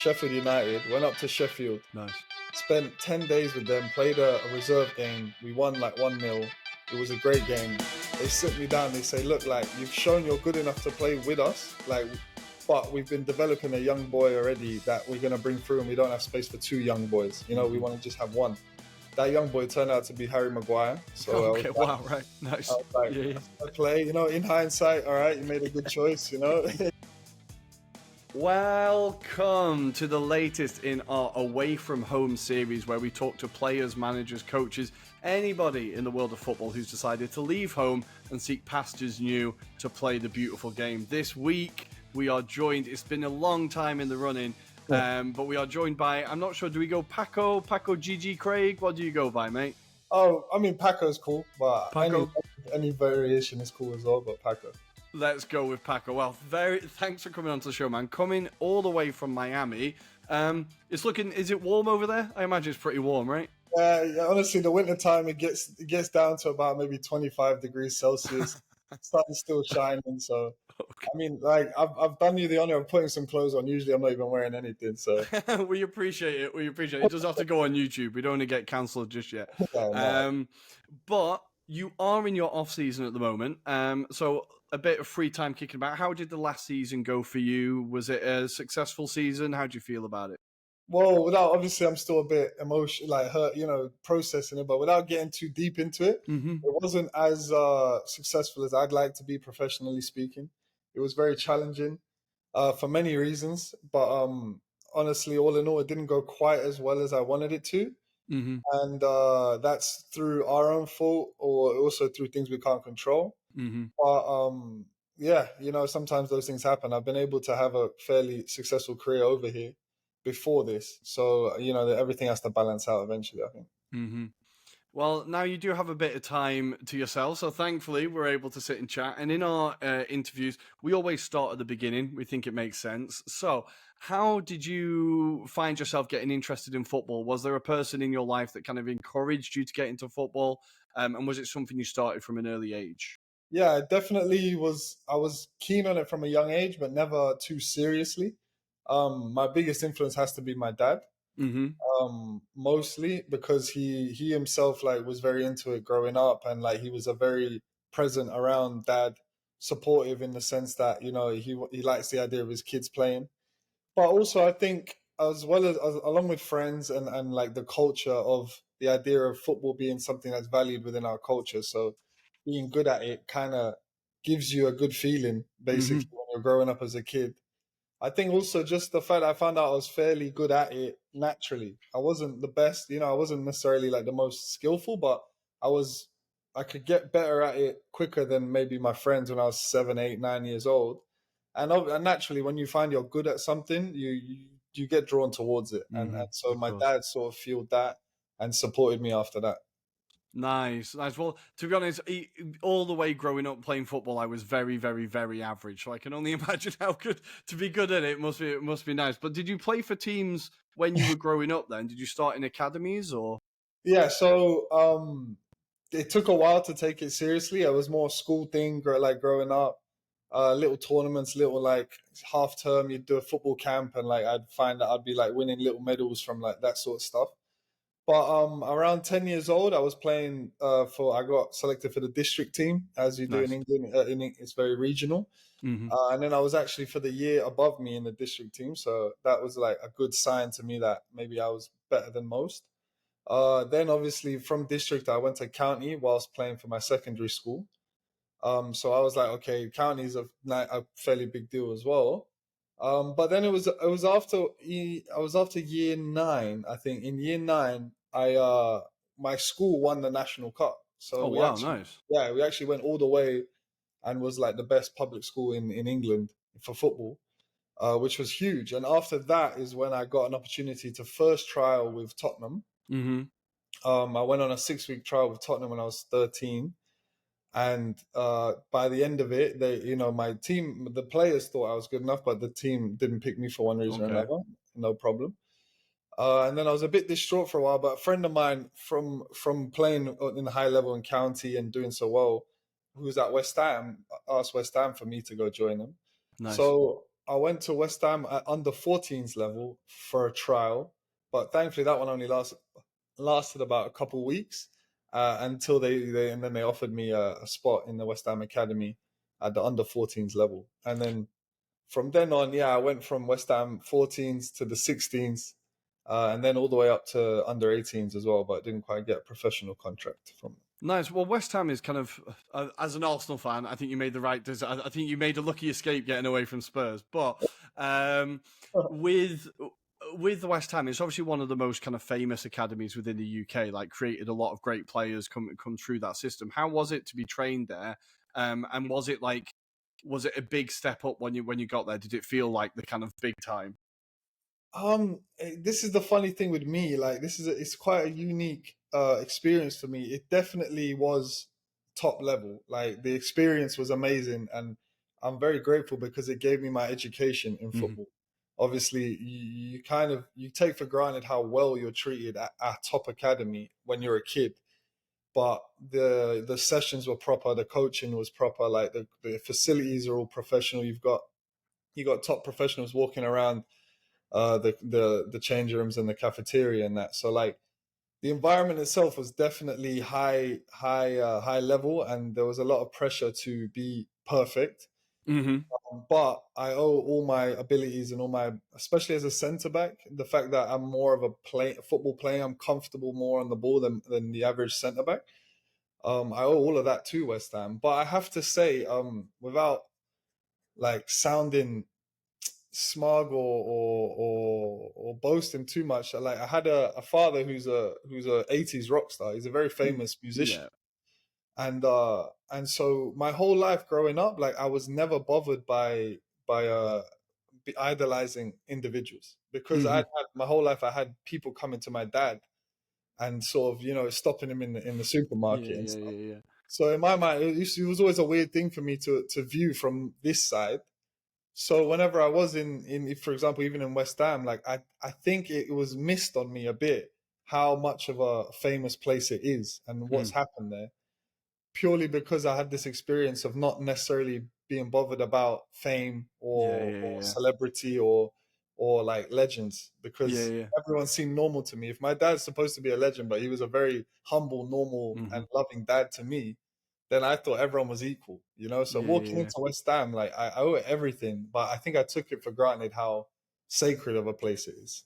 Sheffield United, went up to Sheffield, Nice. spent 10 days with them, played a reserve game. We won like 1-0. It was a great game. They sit me down, they say, look, like, you've shown you're good enough to play with us, like, but we've been developing a young boy already that we're going to bring through, and we don't have space for 2 young boys. You know, we want to just have one. That young boy turned out to be Harry Maguire. So Okay, wow, right. Nice. I was like, Yeah. I play, you know, in hindsight, all right, you made a good choice, you know. Welcome to the latest in our Away From Home series, where we talk to players, managers, coaches, anybody in the world of football who's decided to leave home and seek pastures new to play the beautiful game. This week, we are joined, it's been a long time in the running, but we are joined by, I'm not sure, do we go Paco GG Craig? What do you go by, mate? Oh, I mean, Paco's cool, but Paco? any variation is cool as well, but Paco. Let's go with Paco. Well, thanks for coming onto the show, man. Coming all the way from Miami. It's looking, is it warm over there? I imagine it's pretty warm, right? Yeah, honestly, the winter time it gets down to about maybe 25 degrees Celsius. Sun's still shining, so Okay. I mean, like I've done you the honor of putting some clothes on. Usually, I'm not even wearing anything. So We appreciate it. We appreciate it. It does have to go on YouTube. We don't want to get cancelled just yet. no. But you are in your off season at the moment. So a bit of free time kicking about. How did the last season go for you? Was it a successful season? How do you feel about it? Well, without obviously, I'm still a bit emotional, like hurt, you know, processing it. But without getting too deep into it, Mm-hmm. it wasn't as successful as I'd like to be, professionally speaking. It was very challenging for many reasons. But honestly, all in all, it didn't go quite as well as I wanted it to. Mm-hmm. And that's through our own fault or also through things we can't control. Mm-hmm. But yeah, you know, sometimes those things happen. I've been able to have a fairly successful career over here before this, so you know, everything has to balance out eventually, I think. Mm-hmm. Well, now you do have a bit of time to yourself, so thankfully we're able to sit and chat. And in our interviews, we always start at the beginning. We think it makes sense. So, how did you find yourself getting interested in football? Was there a person in your life that kind of encouraged you to get into football? And was it something you started from an early age? Yeah, it definitely was. I was keen on it from a young age, but never too seriously. My biggest influence has to be my dad. Mm-hmm. Mostly because he himself like was very into it growing up, and like he was a very present around dad, supportive in the sense that, you know, he likes the idea of his kids playing. But also I think as well as along with friends and like the culture of the idea of football being something that's valued within our culture. So being good at it kind of gives you a good feeling Mm-hmm. basically when you're growing up as a kid. I think also just the fact I found out I was fairly good at it naturally. I wasn't the best, you know, I wasn't necessarily like the most skillful, but I could get better at it quicker than maybe my friends when I was 7, 8, 9 years old. And naturally, when you find you're good at something, you get drawn towards it. And Mm-hmm. so Of my course. dad sort of fueled that and supported me after that. Nice, nice. Well, to be honest, all the way growing up playing football, I was very, very, very average. So I can only imagine how good to be good at it. It must be nice. But did you play for teams when you were growing up? Then did you start in academies or? Yeah, so it took a while to take it seriously. It was more a school thing, like growing up. Little tournaments, little like half term, you'd do a football camp, and like I'd find that I'd be like winning little medals from like that sort of stuff. But around 10 years old, I was playing I got selected for the district team, as you do in Nice. England. It's very regional. Mm-hmm. And then I was actually for the year above me in the district team, so that was like a good sign to me that maybe I was better than most. Then obviously from district, I went to county whilst playing for my secondary school. So I was like, okay, county is a fairly big deal as well. But then I was after year 9. I think in year 9, my school won the national cup. So Oh wow, nice. we actually went all the way and was like the best public school in England for football, which was huge. And after that is when I got an opportunity to first trial with Tottenham. Mm-hmm. I went on a 6-week trial with Tottenham when I was 13. And by the end of it, my team, the players thought I was good enough, but the team didn't pick me for one reason or Okay. another. No problem. And then I was a bit distraught for a while, but a friend of mine from playing in the high level in county and doing so well, who was at West Ham, asked West Ham for me to go join them. Nice. So I went to West Ham at under 14s level for a trial, but thankfully that one only lasted about a couple weeks until they and then they offered me a spot in the West Ham academy at the under 14s level, and then from then on, yeah, I went from West Ham 14s to the 16s, and then all the way up to under 18s as well, but didn't quite get a professional contract from them. Nice. Well, West Ham is kind of, as an Arsenal fan, I think you made the right decision. I think you made a lucky escape getting away from Spurs. But um, with with West Ham, it's obviously one of the most kind of famous academies within the UK. Like, created a lot of great players come through that system. How was it to be trained there? And was it a big step up when you got there? Did it feel like the kind of big time? This is the funny thing with me. Like, it's quite a unique experience for me. It definitely was top level. Like, the experience was amazing, and I'm very grateful because it gave me my education in Mm-hmm. football. Obviously, you kind of you take for granted how well you're treated at top academy when you're a kid, but the sessions were proper, the coaching was proper, like the facilities are all professional. You got top professionals walking around the change rooms and the cafeteria and that. So like the environment itself was definitely high level, and there was a lot of pressure to be perfect. Mm-hmm. But I owe all my abilities and all my, especially as a centre back, the fact that I'm more of a football player, I'm comfortable more on the ball than the average centre back. I owe all of that to West Ham. But I have to say, without like sounding smug or boasting too much. Like I had a father who's a 80s rock star. He's a very famous musician. Yeah. And so my whole life growing up, like I was never bothered by idolizing individuals, because I Mm-hmm. had my whole life I had people coming to my dad and sort of, stopping him in the Yeah. supermarket and Yeah. stuff. Yeah. Yeah. So in my mind, it was always a weird thing for me to view from this side. So whenever I was in for example, even in West Ham, like I think it was missed on me a bit how much of a famous place it is and what's Mm. happened there, purely because I had this experience of not necessarily being bothered about fame Yeah. or Yeah. celebrity or like legends, Yeah. because Yeah. everyone seemed normal to me. If my dad's supposed to be a legend, but he was a very humble, normal, Mm-hmm. and loving dad to me, then I thought everyone was equal. So Yeah. walking Yeah. into West Ham, like I owe it everything, but I think I took it for granted how sacred of a place it is.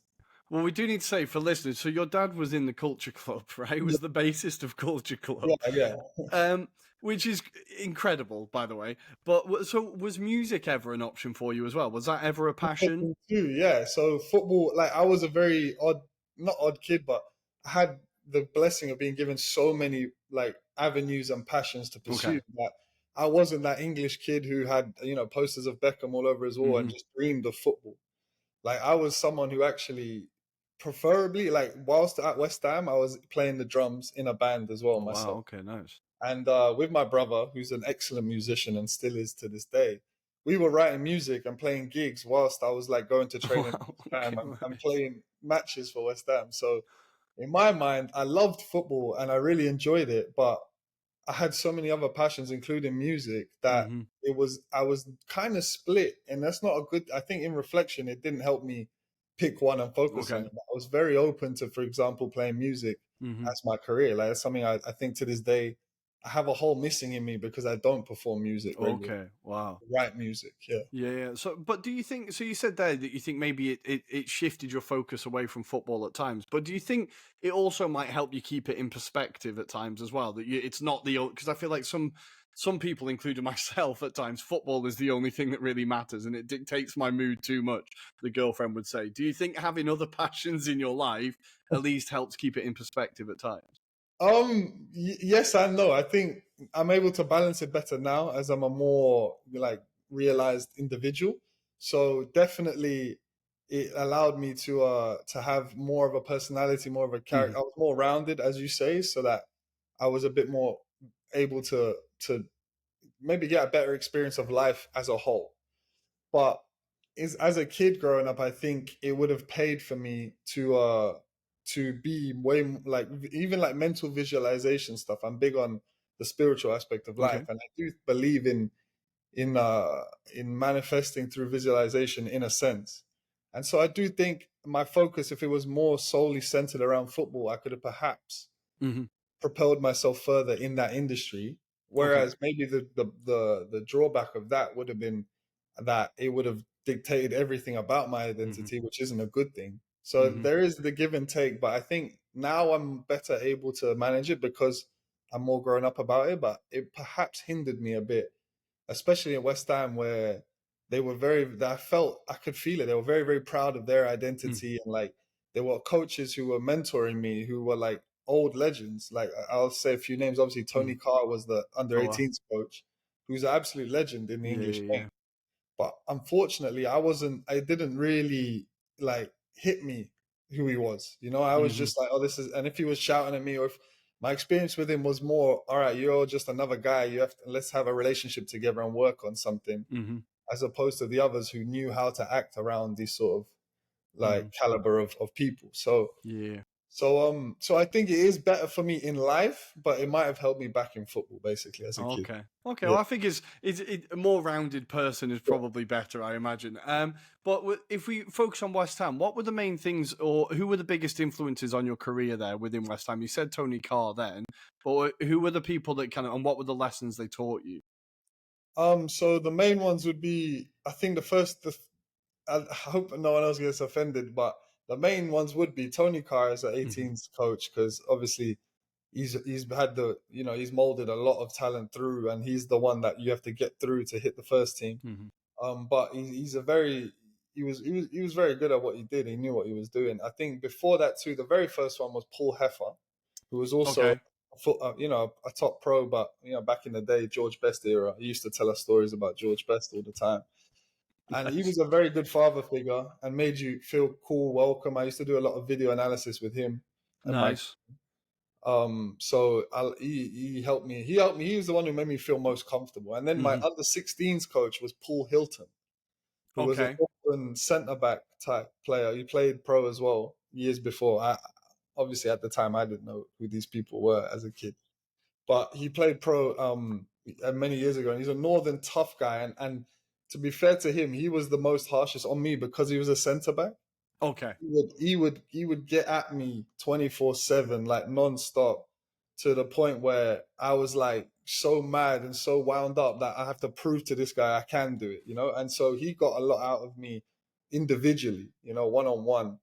Well, we do need to say for listeners, so your dad was in the Culture Club, right? Yeah, Was the bassist of Culture yeah, Club, yeah. um, which is incredible, by the way. But so, was music ever an option for you as well? Was that ever a passion? Football too, yeah. So football, like I was a very odd, not odd kid, but I had the blessing of being given so many like avenues and passions to pursue Okay. that I wasn't that English kid who had posters of Beckham all over his wall and Hmm. just dreamed of football. Like I was someone who actually, preferably, like whilst at West Ham, I was playing the drums in a band as well Oh wow. myself. Okay. Nice. And with my brother, who's an excellent musician and still is to this day, we were writing music and playing gigs whilst I was like going to training at Wow. West Ham Okay. and playing matches for West Ham. So in my mind, I loved football and I really enjoyed it, but I had so many other passions, including music, that Hmm. I was kind of split, and that's not a good. I think in reflection, it didn't help me pick one and focus on Okay. it. I was very open to, for example, playing music Hmm. as my career. Like that's something I think to this day I have a hole missing in me because I don't perform music regularly. Okay. Wow. Write music, yeah. Yeah, yeah. So, but do you think? So you said there that you think maybe it shifted your focus away from football at times. But do you think it also might help you keep it in perspective at times as well? That it's not the because I feel like some people, including myself, at times football is the only thing that really matters, and it dictates my mood too much. The girlfriend would say. Do you think having other passions in your life at least helps keep it in perspective at times? Yes and no. I think I'm able to balance it better now as I'm a more like realized individual. So definitely it allowed me to have more of a personality, more of a Hmm. character. I was more rounded, as you say, so that I was a bit more able to maybe get a better experience of life as a whole. But as a kid growing up, I think it would have paid for me to be like even like mental visualization stuff. I'm big on the spiritual aspect of life, Okay. and I do believe in uh in manifesting through visualization in a sense. And so I do think my focus, if it was more solely centered around football, I could have perhaps Hmm. propelled myself further in that industry. Okay. Whereas maybe the drawback of that would have been that it would have dictated everything about my Hmm. identity, which isn't a good thing. So Hmm. there is the give and take, but I think now I'm better able to manage it because I'm more grown up about it. But it perhaps hindered me a bit, especially at West Ham, where they were I felt I could feel it. They were very, very proud of their identity, and like there were coaches who were mentoring me who were like old legends. Like I'll say a few names. Obviously, Hmm. Tony Carr was the under Oh wow. 18s coach, who's an absolute legend in the Yeah, English yeah, game. yeah. But unfortunately, I didn't really like hit me who he was. You know, I was Hmm. just like, oh, this is, and if he was shouting at me, or if my experience with him was more, all right, you're just another guy. Let's have a relationship together and work on something, Hmm. as opposed to the others who knew how to act around these sort of like Hmm. caliber of people. So Yeah. so I think it is better for me in life, but it might have held me back in football basically as a kid. Okay. Okay. Yeah. Well, I think a more rounded person is Yeah. probably better, I imagine. But if we focus on West Ham, what were the main things, or who were the biggest influences on your career there within West Ham? You said Tony Carr then, but who were the people that kind of, and what were the lessons they taught you? So the main ones would be, I think I hope no one else gets offended, but the main ones would be Tony Carr as an Hmm. 18s coach, because obviously he's had he's molded a lot of talent through, and he's the one that you have to get through to hit the first team. Hmm. But he's a very he was very good at what he did. He knew what he was doing. I think before that too, the very first one was Paul Heffer, who was also Okay. a top pro, but back in the day, George Best era, he used to tell us stories about George Best all the time. And he Nice. was a very good father figure and made you feel cool, welcome. I used to do a lot of video analysis with him and my Nice. he helped me. He helped me. He was the one who made me feel most comfortable. And then my Hmm. under 16s coach was Paul Hilton, who was a Okay. Auckland centre back type player. He played pro as well years before. Obviously at the time I didn't know who these people were as a kid, but he played pro many years ago, and he's a northern tough guy. And to be fair to him, he was the most harshest on me because he was a centre back. Okay. He would get at me 24/7, like non-stop, to the point where I was like so mad and so wound up that I have to prove to this guy I can do it. And so he got a lot out of me individually, one on one.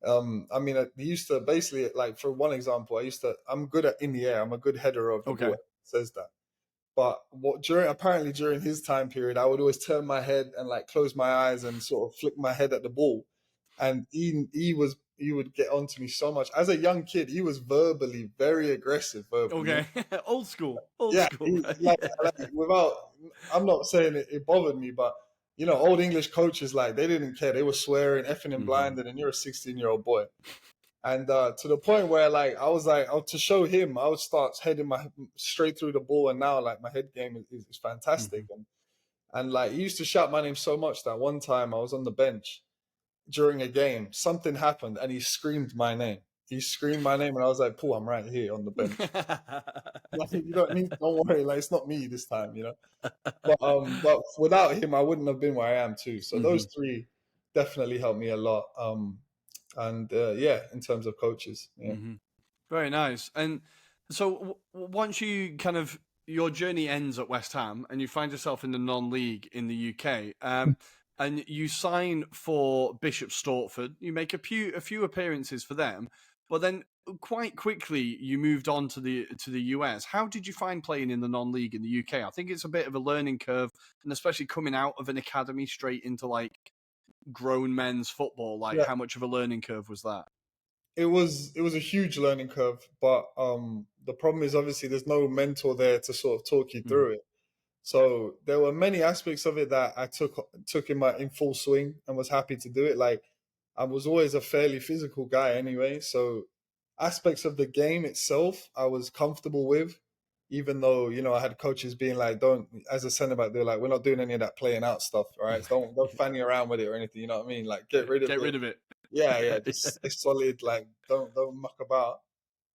I mean, he used to basically, like, for one example, I'm good in the air. I'm a good header of the ball. Okay. Says that. But during his time period, I would always turn my head and like close my eyes and sort of flick my head at the ball. And he would get onto me so much. As a young kid, he was verbally very aggressive verbally. Okay. Old school. Old Yeah, school. Right? like Yeah. without. I'm not saying it bothered me, but old English coaches, like, they didn't care. They were swearing, effing and Hmm. blinding, and you're a 16-year-old boy. And to the point where, like, I was like, to show him, I would start heading my straight through the ball, and now like my head game is fantastic. Hmm. And like he used to shout my name so much that one time I was on the bench during a game, something happened, and he screamed my name. He screamed my name, and I was like, "Paul, I'm right here on the bench. Like, don't worry, like, it's not me this time." But without him, I wouldn't have been where I am too. So Hmm. those three definitely helped me a lot. And yeah, in terms of coaches, yeah. Hmm. Very nice. And so once you kind of your journey ends at West Ham and you find yourself in the non-league in the UK, and you sign for Bishop Stortford, you make a few appearances for them, but then quite quickly you moved on to the US. How did you find playing in the non-league in the UK? I think it's a bit of a learning curve, and especially coming out of an academy straight into like grown men's football. Like, Yeah, how much of a learning curve was that? it was a huge learning curve, but the problem is obviously there's no mentor there to sort of talk you Mhm. through it. So there were many aspects of it that I took in full swing and was happy to do it. Like, I was always a fairly physical guy anyway, so aspects of the game itself I was comfortable with, even though I had coaches being like, "Don't," as a centre back, they're like, "We're not doing any of that playing out stuff, all right? So don't fanny around with it or anything." You know what I mean? Like, get Yeah, rid of get the rid of it. yeah, yeah, Yeah. just stay solid. Like, don't muck about.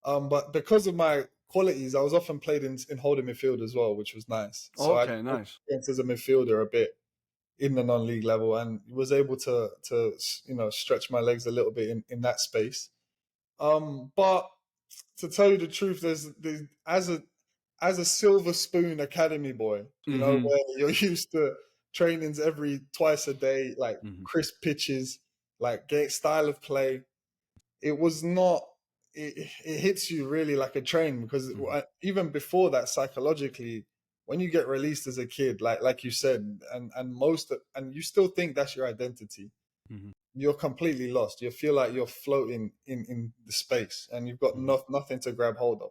But because of my qualities, I was often played in holding midfield as well, which was nice. So I Okay, nice. as a midfielder a bit in the non-league level, and was able to stretch my legs a little bit in that space. But to tell you the truth, there's as a silver spoon academy boy, where you're used to trainings every twice a day, like crisp pitches, like style of play. It was not. It hits you really like a train, because even before that, psychologically, when you get released as a kid, like you said, and you still think that's your identity, you're completely lost. You feel like you're floating in the space, and you've got nothing to grab hold of.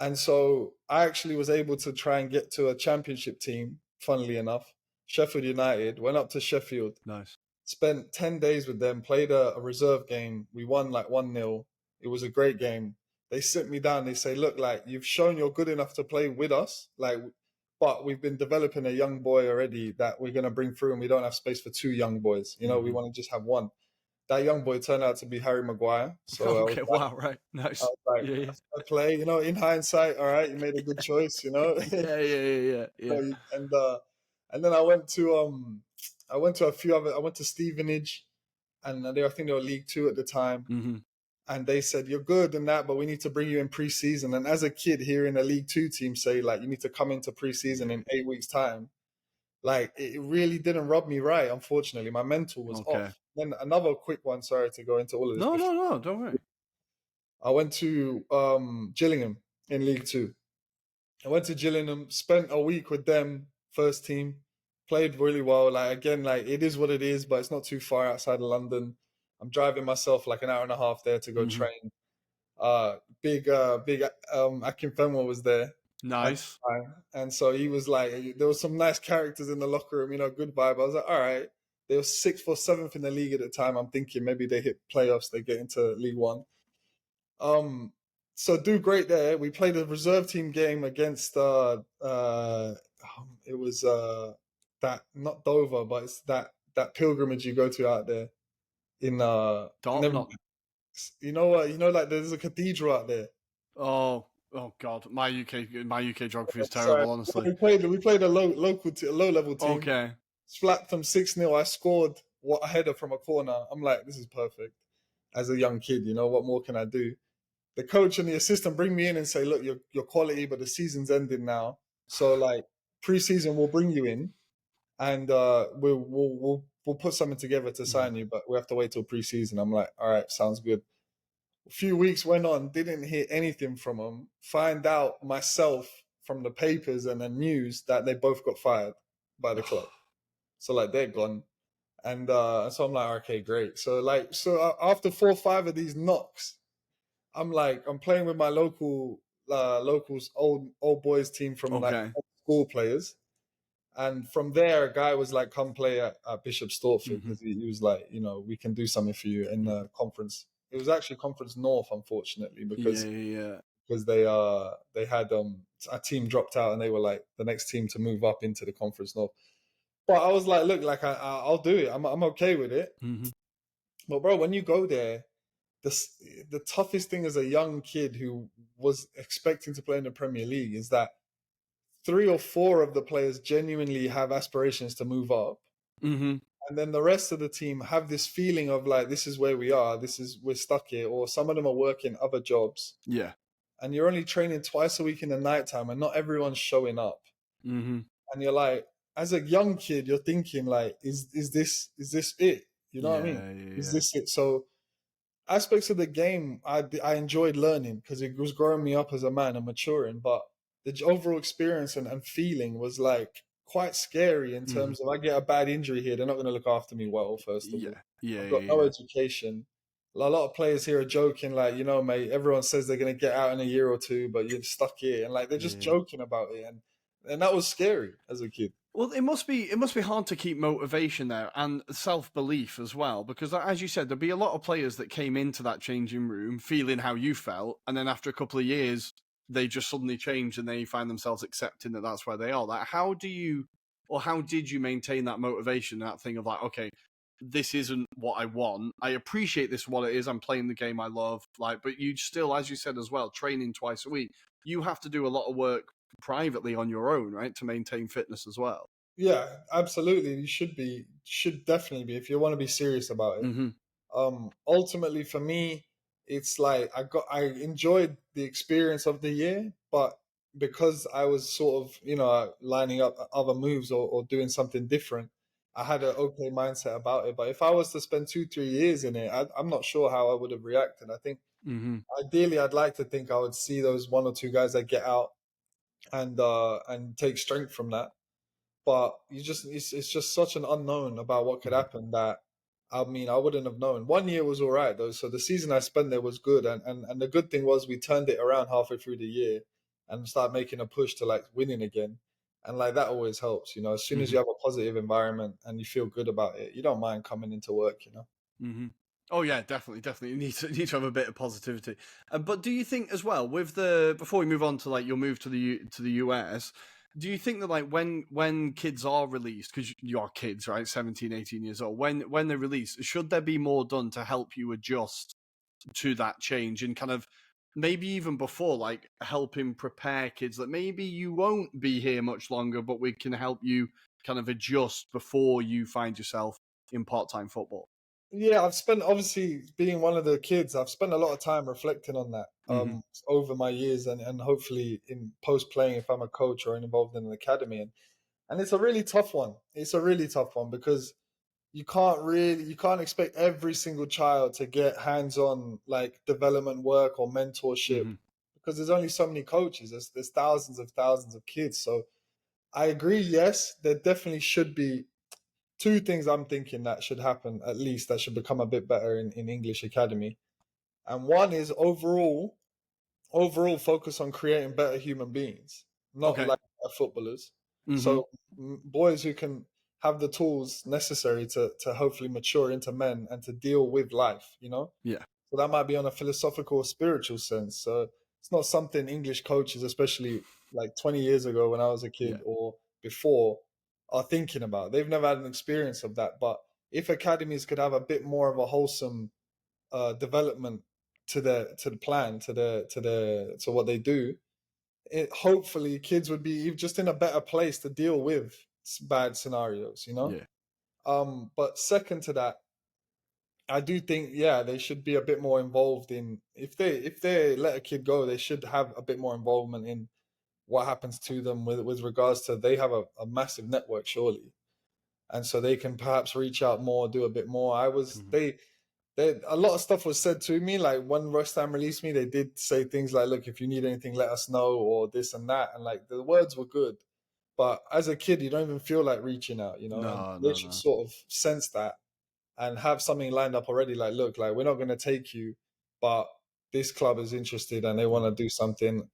And so I actually was able to try and get to a championship team, funnily enough. Sheffield United, went up to Sheffield. Nice. Spent 10 days with them, played a reserve game. We won like 1-0. It was a great game. They sit me down. They say, look, like, you've shown you're good enough to play with us. But we've been developing a young boy already that we're going to bring through, and we don't have space for 2 young boys. We want to just have 1. That young boy turned out to be Harry Maguire. So okay, wow, right, nice. I was like, yeah. play, in hindsight, all right, you made a good choice, yeah. And then I went to a few other. I went to Stevenage, and I think they were League 2 at the time. And they said, you're good and that, but we need to bring you in pre-season. And as a kid hearing a League 2 team say, like, you need to come into pre-season in 8 weeks' time, like, it really didn't rub me right, unfortunately. My mental was off. Then another quick one, sorry to go into all of this. No, don't worry. I went to Gillingham in League 2. I went to Gillingham, spent a week with them, first team, played really well. Like, again, like, it is what it is, but it's not too far outside of London. I'm driving myself like an hour and a half there to go train. Big Akinfenwa was there. Nice. And so he was like, there was some nice characters in the locker room, good vibe. I was like, all right. They were 6th or 7th in the league at the time. I'm thinking maybe they hit playoffs, they get into League 1. So do great there. We played a reserve team game against it was that, not Dover, but it's that pilgrimage you go to out there in like there's a cathedral out there. Oh God, my UK geography is terrible, honestly. We played a low level team. Okay. Slapped them 6-0. I scored a header from a corner. I'm like, this is perfect. As a young kid, what more can I do? The coach and the assistant bring me in and say, look, you're quality, but the season's ending now. So like pre-season, we'll bring you in, and we'll put something together to sign you, but we have to wait till pre-season. I'm like, all right, sounds good. A few weeks went on, didn't hear anything from them. Find out myself from the papers and the news that they both got fired by the club. So like they're gone. And so I'm like, okay, great. So after 4 or 5 of these knocks, I'm playing with my locals old boys team from like school players. And from there, a guy was like, come play at Bishop Storford, because he was like, we can do something for you in the conference. It was actually Conference North, unfortunately, because they had a team dropped out and they were like the next team to move up into the Conference North. But I was like, look, like I'll do it. I'm okay with it. But bro, when you go there, the toughest thing as a young kid who was expecting to play in the Premier League is that 3 or 4 of the players genuinely have aspirations to move up. And then the rest of the team have this feeling of like, this is where we are, we're stuck here, or some of them are working other jobs. Yeah. And you're only training twice a week in the nighttime, and not everyone's showing up. And you're like, as a young kid, you're thinking like, is this it? You know what I mean? Is this it? So aspects of the game, I enjoyed learning because it was growing me up as a man and maturing, but the overall experience and feeling was like quite scary in terms of, I get a bad injury here, they're not going to look after me well, first of all. I've got no education. A lot of players here are joking like, mate, everyone says they're going to get out in a year or 2, but you're stuck here, and like they're just joking about it, and that was scary as a kid. Well, it must be hard to keep motivation there and self-belief as well, because as you said, there'd be a lot of players that came into that changing room feeling how you felt, and then after a couple of years, they just suddenly change and they find themselves accepting that that's where they are. Like, how did you maintain that motivation, that thing of like, okay, this isn't what I want. I appreciate this for what it is. I'm playing the game I love, but you still, as you said as well, training twice a week. you have to do a lot of work privately on your own, right, to maintain fitness as well. Yeah, absolutely. You should definitely be if you want to be serious about it. Mm-hmm. Ultimately for me, it's like I enjoyed the experience of the year, but because I was sort of, lining up other moves or doing something different, I had an okay mindset about it. But if I was to spend 2-3 years in it, I'm not sure how I would have reacted. I think Mm-hmm. ideally I'd like to think I would see those one or two guys that get out and take strength from that. But it's just such an unknown about what could happen that, I mean, I wouldn't have known. 1 year was all right though, so the season I spent there was good, and the good thing was we turned it around halfway through the year and started making a push to like winning again, and like that always helps. As soon as Mm-hmm. you have a positive environment and you feel good about it, you don't mind coming into work. Mm-hmm. Oh yeah, definitely. You need to have a bit of positivity. But do you think as well with the before we move on to like your move to the US, do you think that like when kids are released, because you're kids, right, 17, 18 years old, when they're released, should there be more done to help you adjust to that change and kind of maybe even before, like helping prepare kids that maybe you won't be here much longer, but we can help you kind of adjust before you find yourself in part-time football? Yeah, I've spent, obviously being one of the kids, I've spent a lot of time reflecting on that Mm-hmm. over my years, and hopefully in post playing if I'm a coach or involved in an academy, and it's a really tough one. It's a really tough one because you can't expect every single child to get hands-on like development work or mentorship Mm-hmm. because there's only so many coaches. There's thousands of kids. So I agree, yes, there definitely should be two things I'm thinking that should happen, at least that should become a bit better in English Academy. And one is overall focus on creating better human beings, not Okay. like footballers. Mm-hmm. So boys who can have the tools necessary to hopefully mature into men and to deal with life. Yeah. So that might be on a philosophical or spiritual sense. So it's not something English coaches, especially like 20 years ago when I was a kid Yeah. or before, are thinking about. They've never had an experience of that. But if academies could have a bit more of a wholesome development to the plan to what they do, hopefully kids would be just in a better place to deal with bad scenarios. Yeah. But second to that, I do think, yeah, they should be a bit more involved in, if they let a kid go, they should have a bit more involvement in what happens to them with regards to, they have a massive network surely, and so they can perhaps reach out more, do a bit more. Mm-hmm. They a lot of stuff was said to me, like when West Ham released me, they did say things like, look, if you need anything, let us know, or this and that, and like the words were good, but as a kid you don't even feel like reaching out, and No, they no, should no. sort of sense that and have something lined up already, like, look, like we're not going to take you, but this club is interested and they want Mm-hmm. to do something.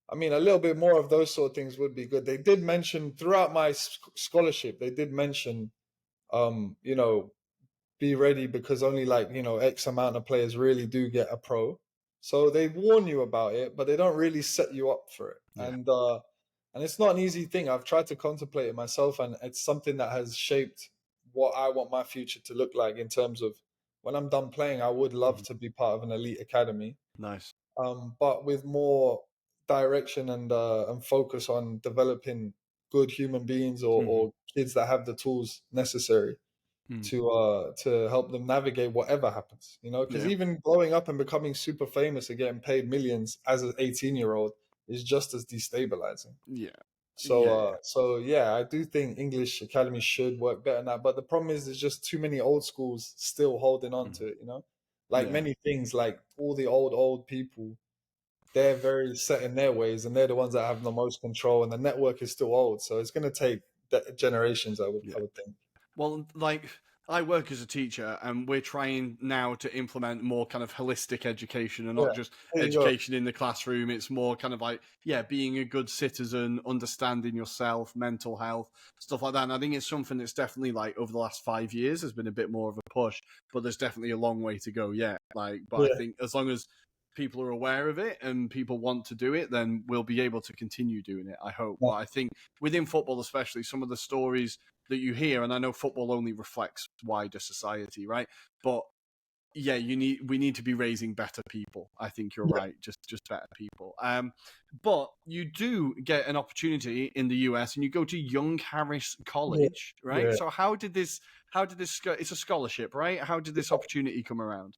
I mean, a little bit more of those sort of things would be good. They did mention throughout my scholarship, they did mention, um, you know, be ready because only like, X amount of players really do get a pro. So they warn you about it, but they don't really set you up for it. Yeah. And it's not an easy thing. I've tried to contemplate it myself, and it's something that has shaped what I want my future to look like in terms of when I'm done playing, I would love Mm-hmm. to be part of an elite academy. Nice. But with more direction and focus on developing good human beings, Mm-hmm. or kids that have the tools necessary Mm. to help them navigate whatever happens. Because Yeah. even growing up and becoming super famous and getting paid millions as an 18-year-old is just as destabilizing. Yeah. So, Yeah. so yeah, I do think English Academy should work better now. But the problem is, there's just too many old schools still holding on Mm-hmm. to it. Like Yeah. many things, like all the old people, they're very set in their ways, and they're the ones that have the most control. And the network is still old, so it's going to take generations. I would, Yeah. I would think. Well, like I work as a teacher, and we're trying now to implement more kind of holistic education and Yeah, not just there you go. education in the classroom. It's more kind of like, yeah, being a good citizen, understanding yourself, mental health, stuff like that. And I think it's something that's definitely like over the last 5 years has been a bit more of a push, but there's definitely a long way to go yet. But I Yeah. think as long as people are aware of it and people want to do it, then we'll be able to continue doing it, I hope. But I think within football, especially, some of the stories that you hear, and I know football only reflects wider society, right? But yeah, we need to be raising better people. I think you're Yeah, right, just better people. But you do get an opportunity in the US, and you go to Young Harris yeah, College, right? yeah. So it's a scholarship, right? How did this opportunity come around?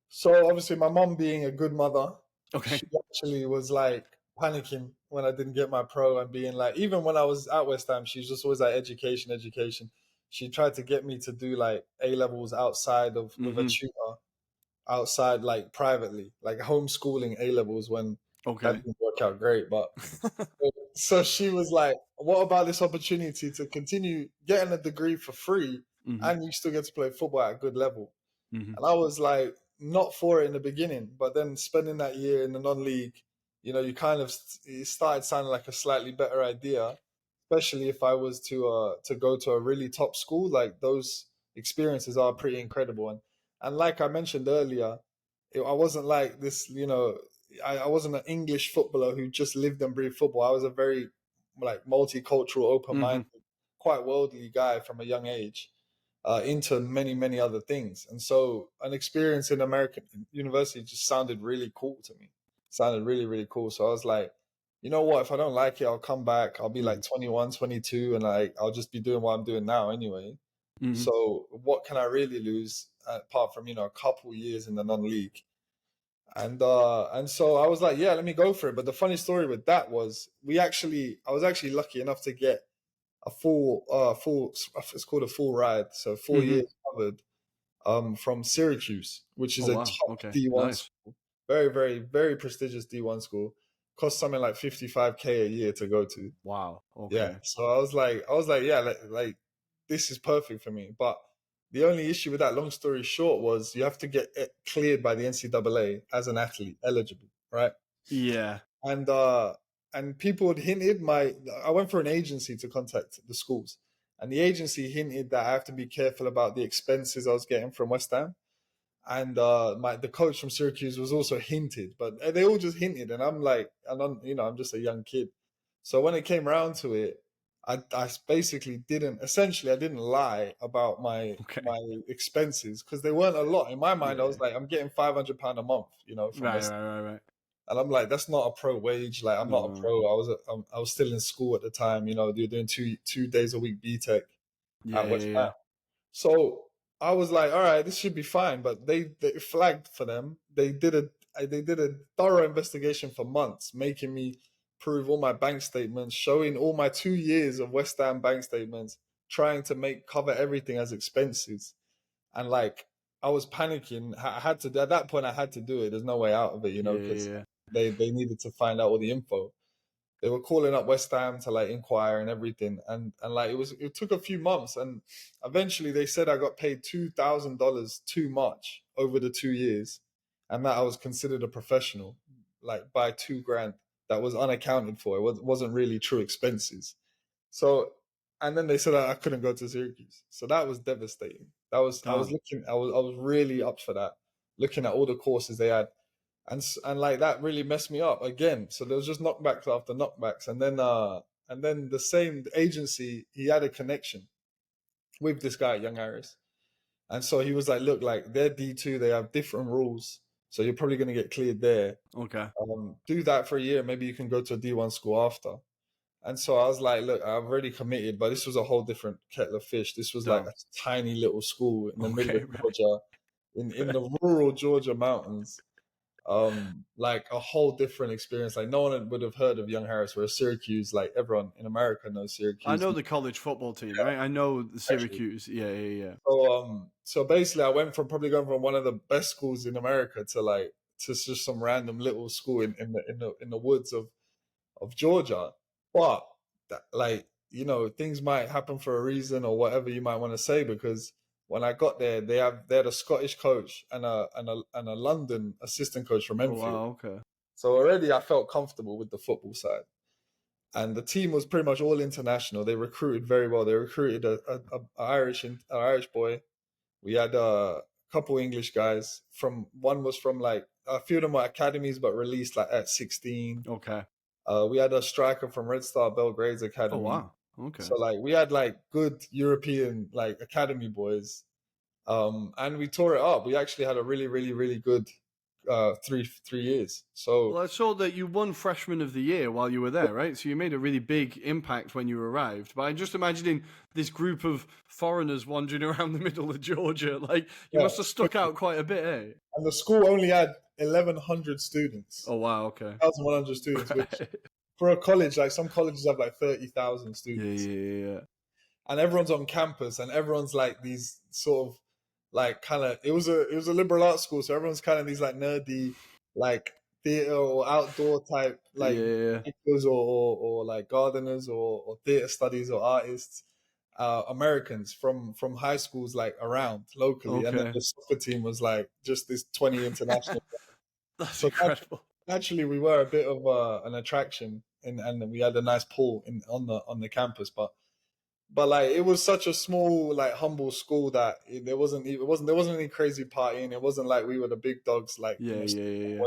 So obviously, my mom being a good mother, Okay. she actually was like panicking when I didn't get my pro and being like, even when I was at West Ham, she's just always like education, education. She tried to get me to do like A levels outside of with a Mm-hmm. tutor, outside like privately, like homeschooling A levels when that Okay. didn't work out great. But so she was like, "What about this opportunity to continue getting a degree for free, Mm-hmm. and you still get to play football at a good level?" Mm-hmm. And I was like, not for it in the beginning, but then spending that year in the non-league, you kind of it started sounding like a slightly better idea, especially if I was to go to a really top school. Like those experiences are pretty incredible, and like I mentioned earlier, I wasn't like this. I wasn't an English footballer who just lived and breathed football. I was a very like multicultural, Mm-hmm. open-minded, quite worldly guy from a young age, into many, many other things. And so an experience in American university just sounded really cool to me. Sounded really, really cool. So I was like, you know what? If I don't like it, I'll come back. I'll be Mm-hmm. like 21, 22, and like I'll just be doing what I'm doing now anyway. Mm-hmm. So what can I really lose apart from, a couple years in the non-league? And so I was like, yeah, let me go for it. But the funny story with that was I was actually lucky enough to get a full, it's called a full ride, so four Mm-hmm. years covered, from Syracuse, which Oh is a wow. top Okay. D1 Nice. school, very, very, very prestigious D1 school. Cost something like 55K a year to go to. Wow. Yeah, Okay. so I was like, yeah, like this is perfect for me. But the only issue with that, long story short, was you have to get it cleared by the NCAA as an athlete eligible, right? Yeah. and uh and people had hinted I went for an agency to contact the schools, and the agency hinted that I have to be careful about the expenses I was getting from West Ham, and the coach from Syracuse was also hinted, but they all just hinted, and I'm like, and I'm just a young kid, so when it came around to it, I basically I didn't lie about Okay. my expenses, because they weren't a lot in my mind. I Yeah. was like, I'm getting £500 a month, from Right. West. Right. Right. Right. And I'm like, that's not a pro wage. Like, I'm not a No. pro. I was still in school at the time. You're doing two days a week BTEC Yeah. at Yeah. West Ham. Yeah. So I was like, all right, this should be fine. But they flagged for them. They did a thorough investigation for months, making me prove all my bank statements, showing all my 2 years of West Ham bank statements, trying to cover everything as expenses. And like, I was panicking. I had to at that point. I had to do it. There's no way out of it, Yeah. because Yeah. they needed to find out all the info. They were calling up West Ham to like inquire and everything, and like it took a few months, and eventually they said I got paid $2,000 too much over the 2 years, and that I was considered a professional, like by 2 grand that was unaccounted for. Wasn't really true expenses. So, and then they said I couldn't go to Syracuse. So that was devastating. I was Damn. looking, I was really up for that, looking at all the courses they had, and like that really messed me up again. So there was just knockbacks after knockbacks, and then the same agency, he had a connection with this guy at Young Harris, and so he was like, look, like they're D2, they have different rules, so you're probably going to get cleared there. Okay. Do that for a year, maybe you can go to a D1 school after. And so I was like, look, I've already committed, but this was a whole different kettle of fish. This was like Damn. a tiny little school in the middle Okay. of Right. Georgia, in the rural Georgia mountains. Like a whole different experience. Like no one would have heard of Young Harris, whereas Syracuse, like everyone in America knows I Syracuse. know the college football team, right? I know the Exactly. Syracuse. Yeah. Yeah. Yeah. So basically, I went from probably going from one of the best schools in America to like to just some random little school in the woods of Georgia. But that, like, things might happen for a reason or whatever you might want to say, because when I got there, they had a Scottish coach and a London assistant coach from Oh Enfield. wow. Okay. So already I felt comfortable with the football side. And the team was pretty much all international. They recruited very well. They recruited a Irish boy. We had a couple English guys. One was from like a few of them were academies, but released like at 16. Okay. We had a striker from Red Star Belgrade's Oh academy. wow. Okay. So like we had like good European like academy boys, And we tore it up. We actually had a really, really, really good 3 years. So Well, I saw that you won Freshman of the Year while you were there, right? So you made a really big impact when you arrived. But I'm just imagining this group of foreigners wandering around the middle of Georgia. Like, you yeah, must have stuck out quite a bit, eh? and the school only had 1,100 students, Oh, wow, okay. 1,100 students, which for a college, like some colleges have like 30,000 Yeah, students, yeah. and everyone's on campus, and everyone's like these sort of like kind of it was a liberal arts school, so everyone's kind of these like nerdy like theater or outdoor type like Yeah. makers or like gardeners or theater studies or artists, Americans from high schools like around locally, and then Okay. the soccer team was like just this 20 international. That's So incredible. naturally, we were a bit of an attraction, and we had a nice pool on the campus. But like it was such a small, like humble school that there wasn't any crazy partying. It wasn't like we were the big dogs, like Yeah, yeah.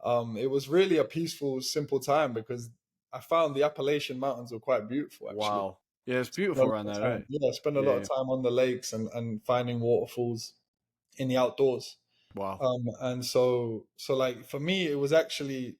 around. It was really a peaceful, simple time because I found the Appalachian Mountains were quite beautiful actually. Wow. Yeah, it's Spent a beautiful lot around of there, time, right? yeah, spend a lot Yeah. of time on the lakes and finding waterfalls in the outdoors. Wow. And so like for me, it was actually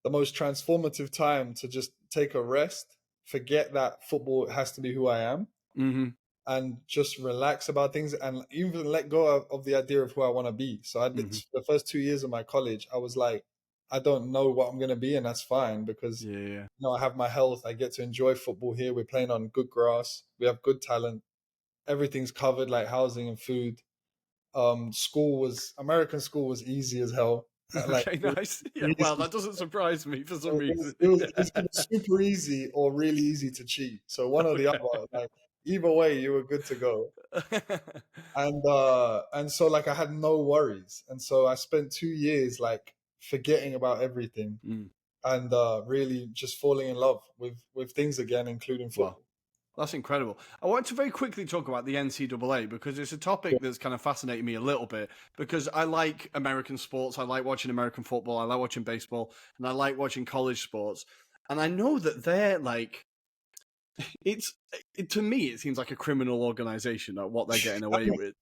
the most transformative time to just take a rest, forget that football has to be who I am, Mm-hmm. and just relax about things and even let go of the idea of who I want to be. So I did Mm-hmm. the first 2 years of my college, I was like, I don't know what I'm gonna be, and that's fine because Yeah. I have my health. I get to enjoy football here. We're playing on good grass. We have good talent. Everything's covered, like housing and food. American school was easy as hell. Like Okay, nice. Yeah, well, that doesn't surprise me for some it was, reason. it was it's either super easy or really easy to cheat. So one or the Okay. other. Like either way, you were good to go. And so like I had no worries, and so I spent 2 years like forgetting about everything Mm, and really just falling in love with things again, including wow. football. That's incredible. I want to very quickly talk about the NCAA because it's a topic that's kind of fascinating me a little bit because I like American sports. I like watching American football. I like watching baseball and I like watching college sports. And I know that they're like, to me, it seems like a criminal organization at what they're getting away with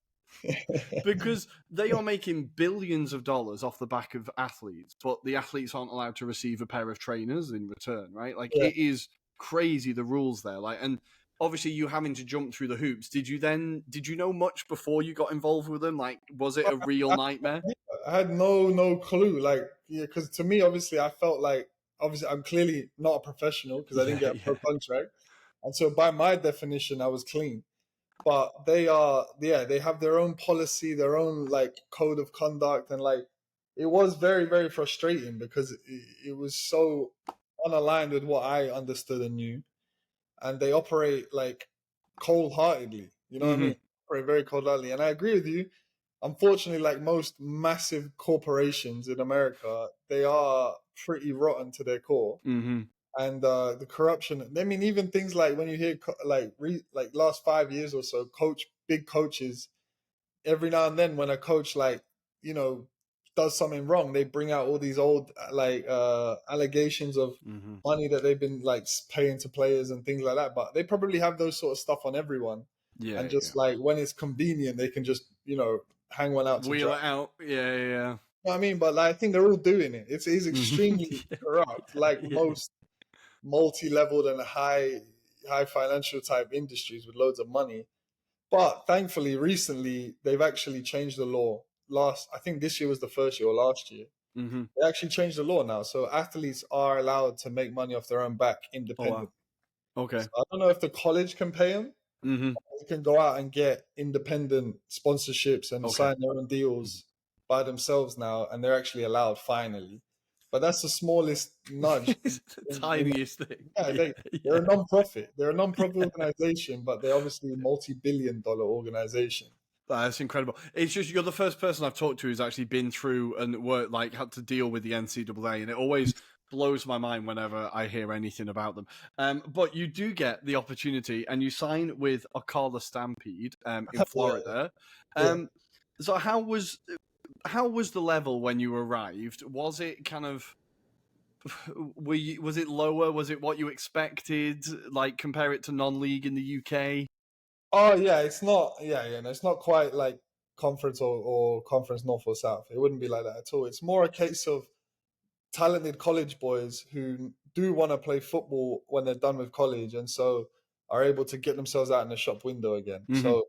because they are making billions of dollars off the back of athletes, but the athletes aren't allowed to receive a pair of trainers in return, right? Like Yeah. it is crazy the rules there. Like, and obviously you having to jump through the hoops. Did you know much before you got involved with them? Like, was it a real nightmare? I had no clue. Like, yeah, because to me, obviously, I felt like obviously I'm clearly not a professional because I didn't Yeah, get a pro yeah. contract, and so by my definition, I was clean. But they have their own policy, their own like code of conduct, and like it was very very frustrating because it was so unaligned with what I understood and knew, and they operate like cold heartedly. You know what I Mm-hmm. mean? Operate very cold heartedly, and I agree with you. Unfortunately, like most massive corporations in America, they are pretty rotten to their core. Mm-hmm. And the corruption. I mean, even things like when you hear like last 5 years or so, big coaches. Every now and then, when a coach like you know does something wrong, they bring out all these old like allegations of Mm-hmm. money that they've been like paying to players and things like that. But they probably have those sort of stuff on everyone, Yeah, and yeah. just like when it's convenient, they can just hang one out to dry. Wheel it out. Yeah, yeah. You know what I mean? But like, I think they're all doing it. It's Mm-hmm. extremely corrupt, like Yeah. most multi-leveled and high financial type industries with loads of money. But thankfully, recently they've actually changed the law. I think this year was the first year or last year. Mm-hmm. They actually changed the law now, so athletes are allowed to make money off their own back Oh wow. independently. Okay. So I don't know if the college can pay them. Mm-hmm. They can go out and get independent sponsorships and Okay. sign their own deals by themselves now, and they're actually allowed finally. But that's the smallest nudge. It's the In tiniest thing. yeah, Yeah, they're yeah. a non-profit. They're a non-profit organization, but they're obviously a multi-billion-dollar organization. That's incredible. It's just you're the first person I've talked to who's actually been through and had to deal with the NCAA, and it always blows my mind whenever I hear anything about them. But you do get the opportunity, and you sign with Ocala Stampede in Yeah, Florida. yeah. So how was the level when you arrived? Was it kind of was it lower? Was it what you expected? Like compare it to non-league in the UK? Oh yeah, it's not. Yeah, yeah, no, it's not quite like conference or conference north or south. It wouldn't be like that at all. It's more a case of talented college boys who do want to play football when they're done with college, and so are able to get themselves out in the shop window again. Hmm. So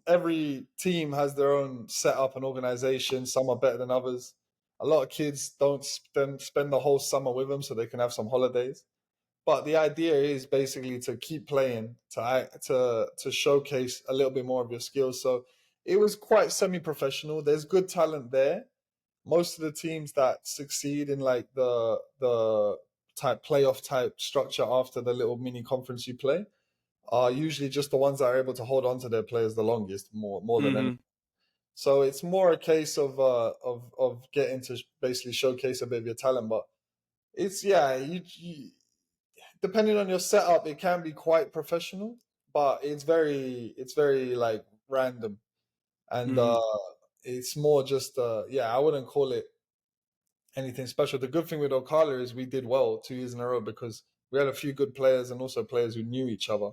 every team has their own setup and organization. Some are better than others. A lot of kids don't spend the whole summer with them, so they can have some holidays. But the idea is basically to keep playing, to showcase a little bit more of your skills. So it was quite semi-professional. There's good talent there. Most of the teams that succeed in like the type playoff type structure after the little mini conference you play are usually just the ones that are able to hold on to their players the longest, more than any. Hmm. So it's more a case of getting to basically showcase a bit of your talent. But it's yeah, you depending on your setup, it can be quite professional, but it's very like random, and Hmm. it's more just yeah, I wouldn't call it anything special. The good thing with Ocala is we did well 2 years in a row because we had a few good players and also players who knew each other.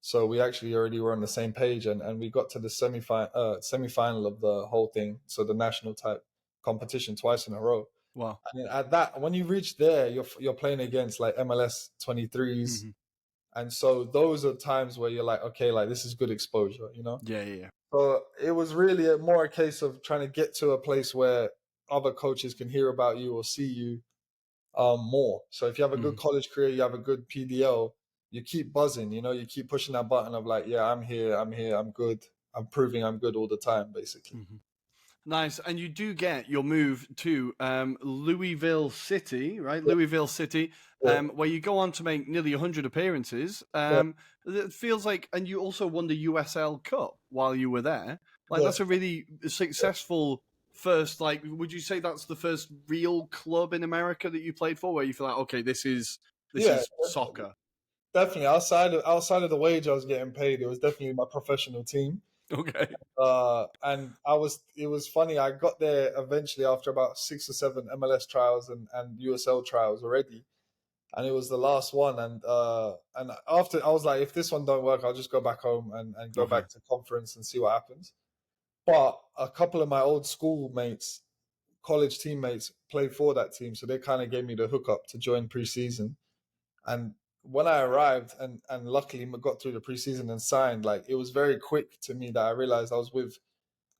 So we actually already were on the same page, and we got to the semi-final of the whole thing, so the national type competition twice in a row. Wow. And at that, when you reach there, you're playing against like MLS 23s, Hmm. and so those are times where you're like, okay, like this is good exposure, you know. Yeah, yeah, yeah. So it was really more a case of trying to get to a place where other coaches can hear about you or see you more. So if you have a good Hmm. college career, you have a good PDL, you keep buzzing, you know, you keep pushing that button of like, yeah, I'm here, I'm good, I'm proving I'm good all the time, basically. Hmm. Nice. And you do get your move to Louisville City, right? Yeah, Louisville City, yeah, where you go on to make nearly 100 appearances. yeah, It feels like, and you also won the USL Cup while you were there. Like, yeah, that's a really successful first, like, would you say that's the first real club in America that you played for where you feel like, okay, this yeah, is definitely. soccer? Definitely. Outside of the wage I was getting paid, it was definitely my professional team. Okay. And it was funny. I got there eventually after about 6 or 7 MLS trials and USL trials already, and it was the last one. And after I was like, if this one don't work, I'll just go back home and go Okay. back to conference and see what happens. But a couple of my old school mates, college teammates, played for that team, so they kind of gave me the hookup to join preseason. And when I arrived and luckily got through the preseason and signed, like it was very quick to me that I realized I was with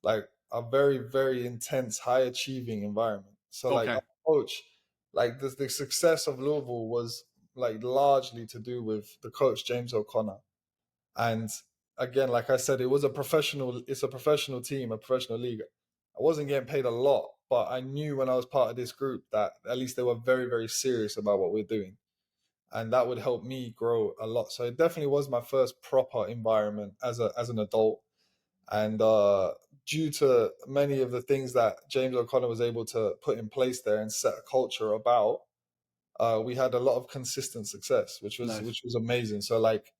like a very, very intense, high achieving environment. So like Okay. our coach, like the success of Louisville was like largely to do with the coach James O'Connor. And again, like I said, it's a professional team, a professional league. I wasn't getting paid a lot, but I knew when I was part of this group that at least they were very, very serious about what we're doing. And that would help me grow a lot. So it definitely was my first proper environment as an adult. And due to many of the things that James O'Connor was able to put in place there and set a culture about, we had a lot of consistent success, Nice. which was amazing. So like,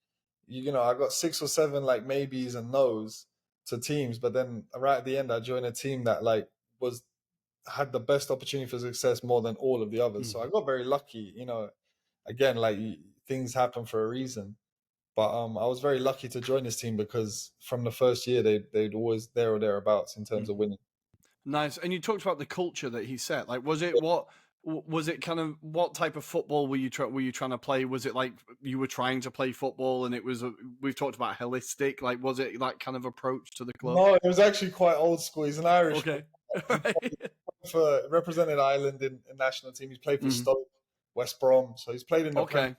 you know, I got 6 or 7 like maybes and no's to teams, but then right at the end, I joined a team that like was had the best opportunity for success more than all of the others. So I Mhm. got very lucky, you know. Again, like things happen for a reason. But I was very lucky to join this team because from the first year they'd always there or thereabouts in terms of Mhm. winning. Nice. And you talked about the culture that he set. Like, was it kind of what type of football were you trying to play? Was it like you were trying to play football and it was we've talked about holistic. Like, was it that kind of approach to the club? No, it was actually quite old school. He's an Irish boy. Okay. He Right. played for represented Ireland in national team. He's played for Mhm. Stoke, West Brom, so he's played in the Premier, Okay.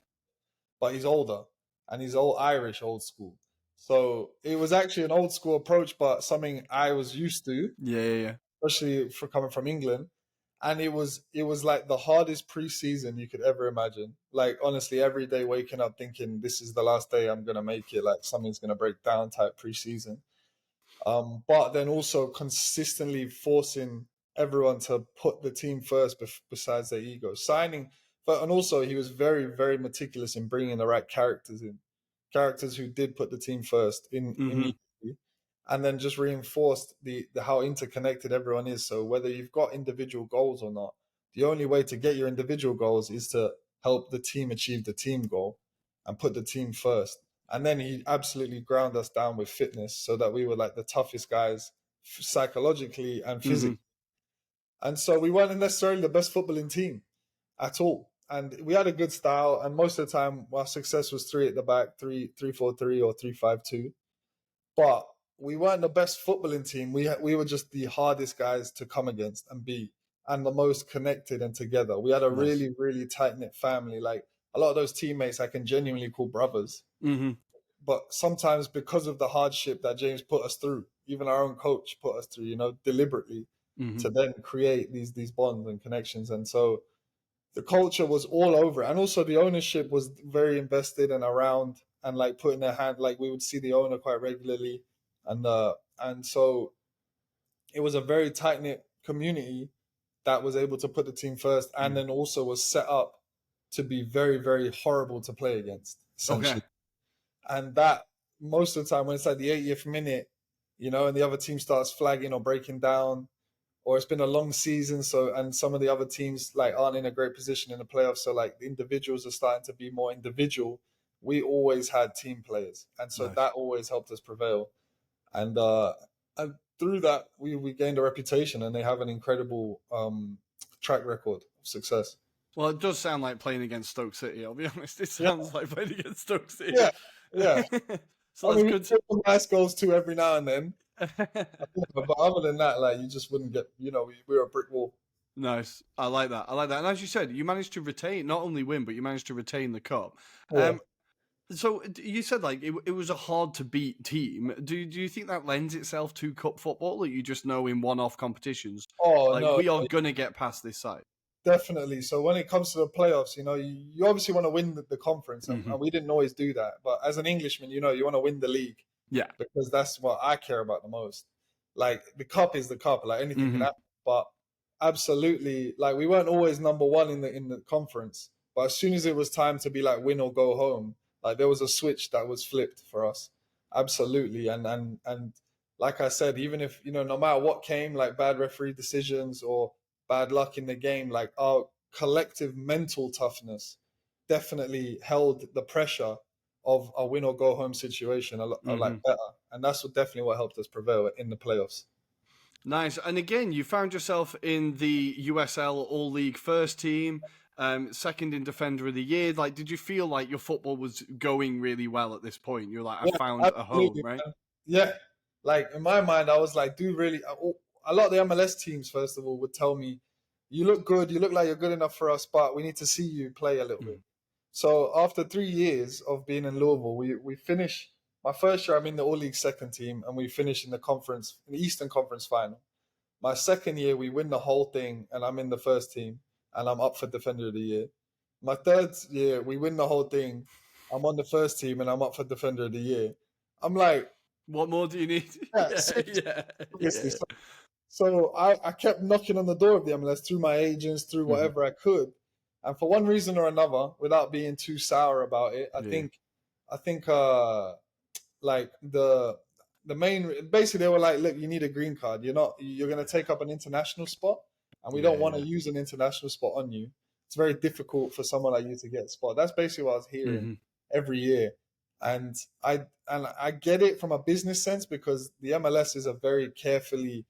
but he's older and he's old Irish, old school. So it was actually an old school approach, but something I was used to, Yeah, yeah, yeah. especially for coming from England. And it was like the hardest preseason you could ever imagine. Like honestly, every day waking up thinking this is the last day I'm gonna make it, like something's gonna break down type preseason. But then also consistently forcing everyone to put the team first besides their ego. Signing, but and also he was very, very meticulous in bringing the right characters in, characters who did put the team first in Mhm. immediately, and then just reinforced the how interconnected everyone is. So whether you've got individual goals or not, the only way to get your individual goals is to help the team achieve the team goal and put the team first. And then he absolutely ground us down with fitness so that we were like the toughest guys psychologically and Hmm. physically. And so we weren't necessarily the best footballing team at all. And we had a good style, and most of the time our success was three at the back, 3-3-4-3 or 3-5-2. But we weren't the best footballing team. We were just the hardest guys to come against and beat, and the most connected and together. We had a Nice. really, really tight knit family. Like a lot of those teammates, I can genuinely call brothers. Hmm. But sometimes because of the hardship that James put us through, even our own coach put us through, deliberately Hmm. to then create these bonds and connections. And so the culture was all over it. And also the ownership was very invested and around and like putting their hand, like we would see the owner quite regularly. And so it was a very tight knit community that was able to put the team first and then also was set up to be very, very horrible to play against, Okay. essentially. And that most of the time when it's like the 80th minute, and the other team starts flagging or breaking down, or it's been a long season, so and some of the other teams like aren't in a great position in the playoffs, so like the individuals are starting to be more individual. We always had team players, and so Nice. that always helped us prevail. And through that, we gained a reputation, and they have an incredible track record of success. Well, it does sound like playing against Stoke City. I'll be honest. It Yeah, sounds like playing against Stoke City. yeah, yeah. So I that's mean, we good. get some nice goals too every now and then. But other than that, like you just wouldn't get. We were a brick wall. Nice. I like that. I like that. And as you said, you managed to retain, not only win, but you managed to retain the cup. Yeah. So you said like it was a hard to beat team. Do you think that lends itself to cup football that you just know in one-off competitions, Oh like no, we are gonna get past this side? definitely. So when it comes to the playoffs, you obviously want to win the conference, Hmm. and we didn't always do that. But as an Englishman, you want to win the league Yeah. because that's what I care about the most. Like the cup is the cup, like anything can Hmm. happen. But absolutely, like we weren't always number one in the conference. But as soon as it was time to be like win or go home, like there was a switch that was flipped for us. Absolutely, and like I said, even if no matter what came, like bad referee decisions or bad luck in the game, like our collective mental toughness definitely held the pressure of a win or go home situation a Hmm. like better, and that's definitely what helped us prevail in the playoffs. Nice. And again, you found yourself in the USL All League first team, second in Defender of the Year. Like, did you feel like your football was going really well at this point? You're like, I Yeah, found a home, absolutely, right? man. Yeah, like in my mind, I was like, do really a lot of the MLS teams, first of all, would tell me, you look good, you look like you're good enough for us, but we need to see you play a little bit. So after 3 years of being in Louisville, we finished my first year. I'm in the All League second team, and we finished in the Eastern Conference final. My second year, we win the whole thing, and I'm in the first team, and I'm up for Defender of the Year. My third year, we win the whole thing. I'm on the first team, and I'm up for Defender of the Year. I'm like, What more do you need? yeah, Yeah, seriously, yeah, obviously. yeah. So I kept knocking on the door of the MLS through my agents, through Hmm. whatever I could, and for one reason or another, without being too sour about it, Yeah, I think like the main basically they were like, look, you need a green card. You're going to take up an international spot, and we yeah, don't want to yeah. use an international spot on you. It's very difficult for someone like you to get a spot. That's basically what I was hearing Hmm. every year, and I get it from a business sense because the MLS is a very carefully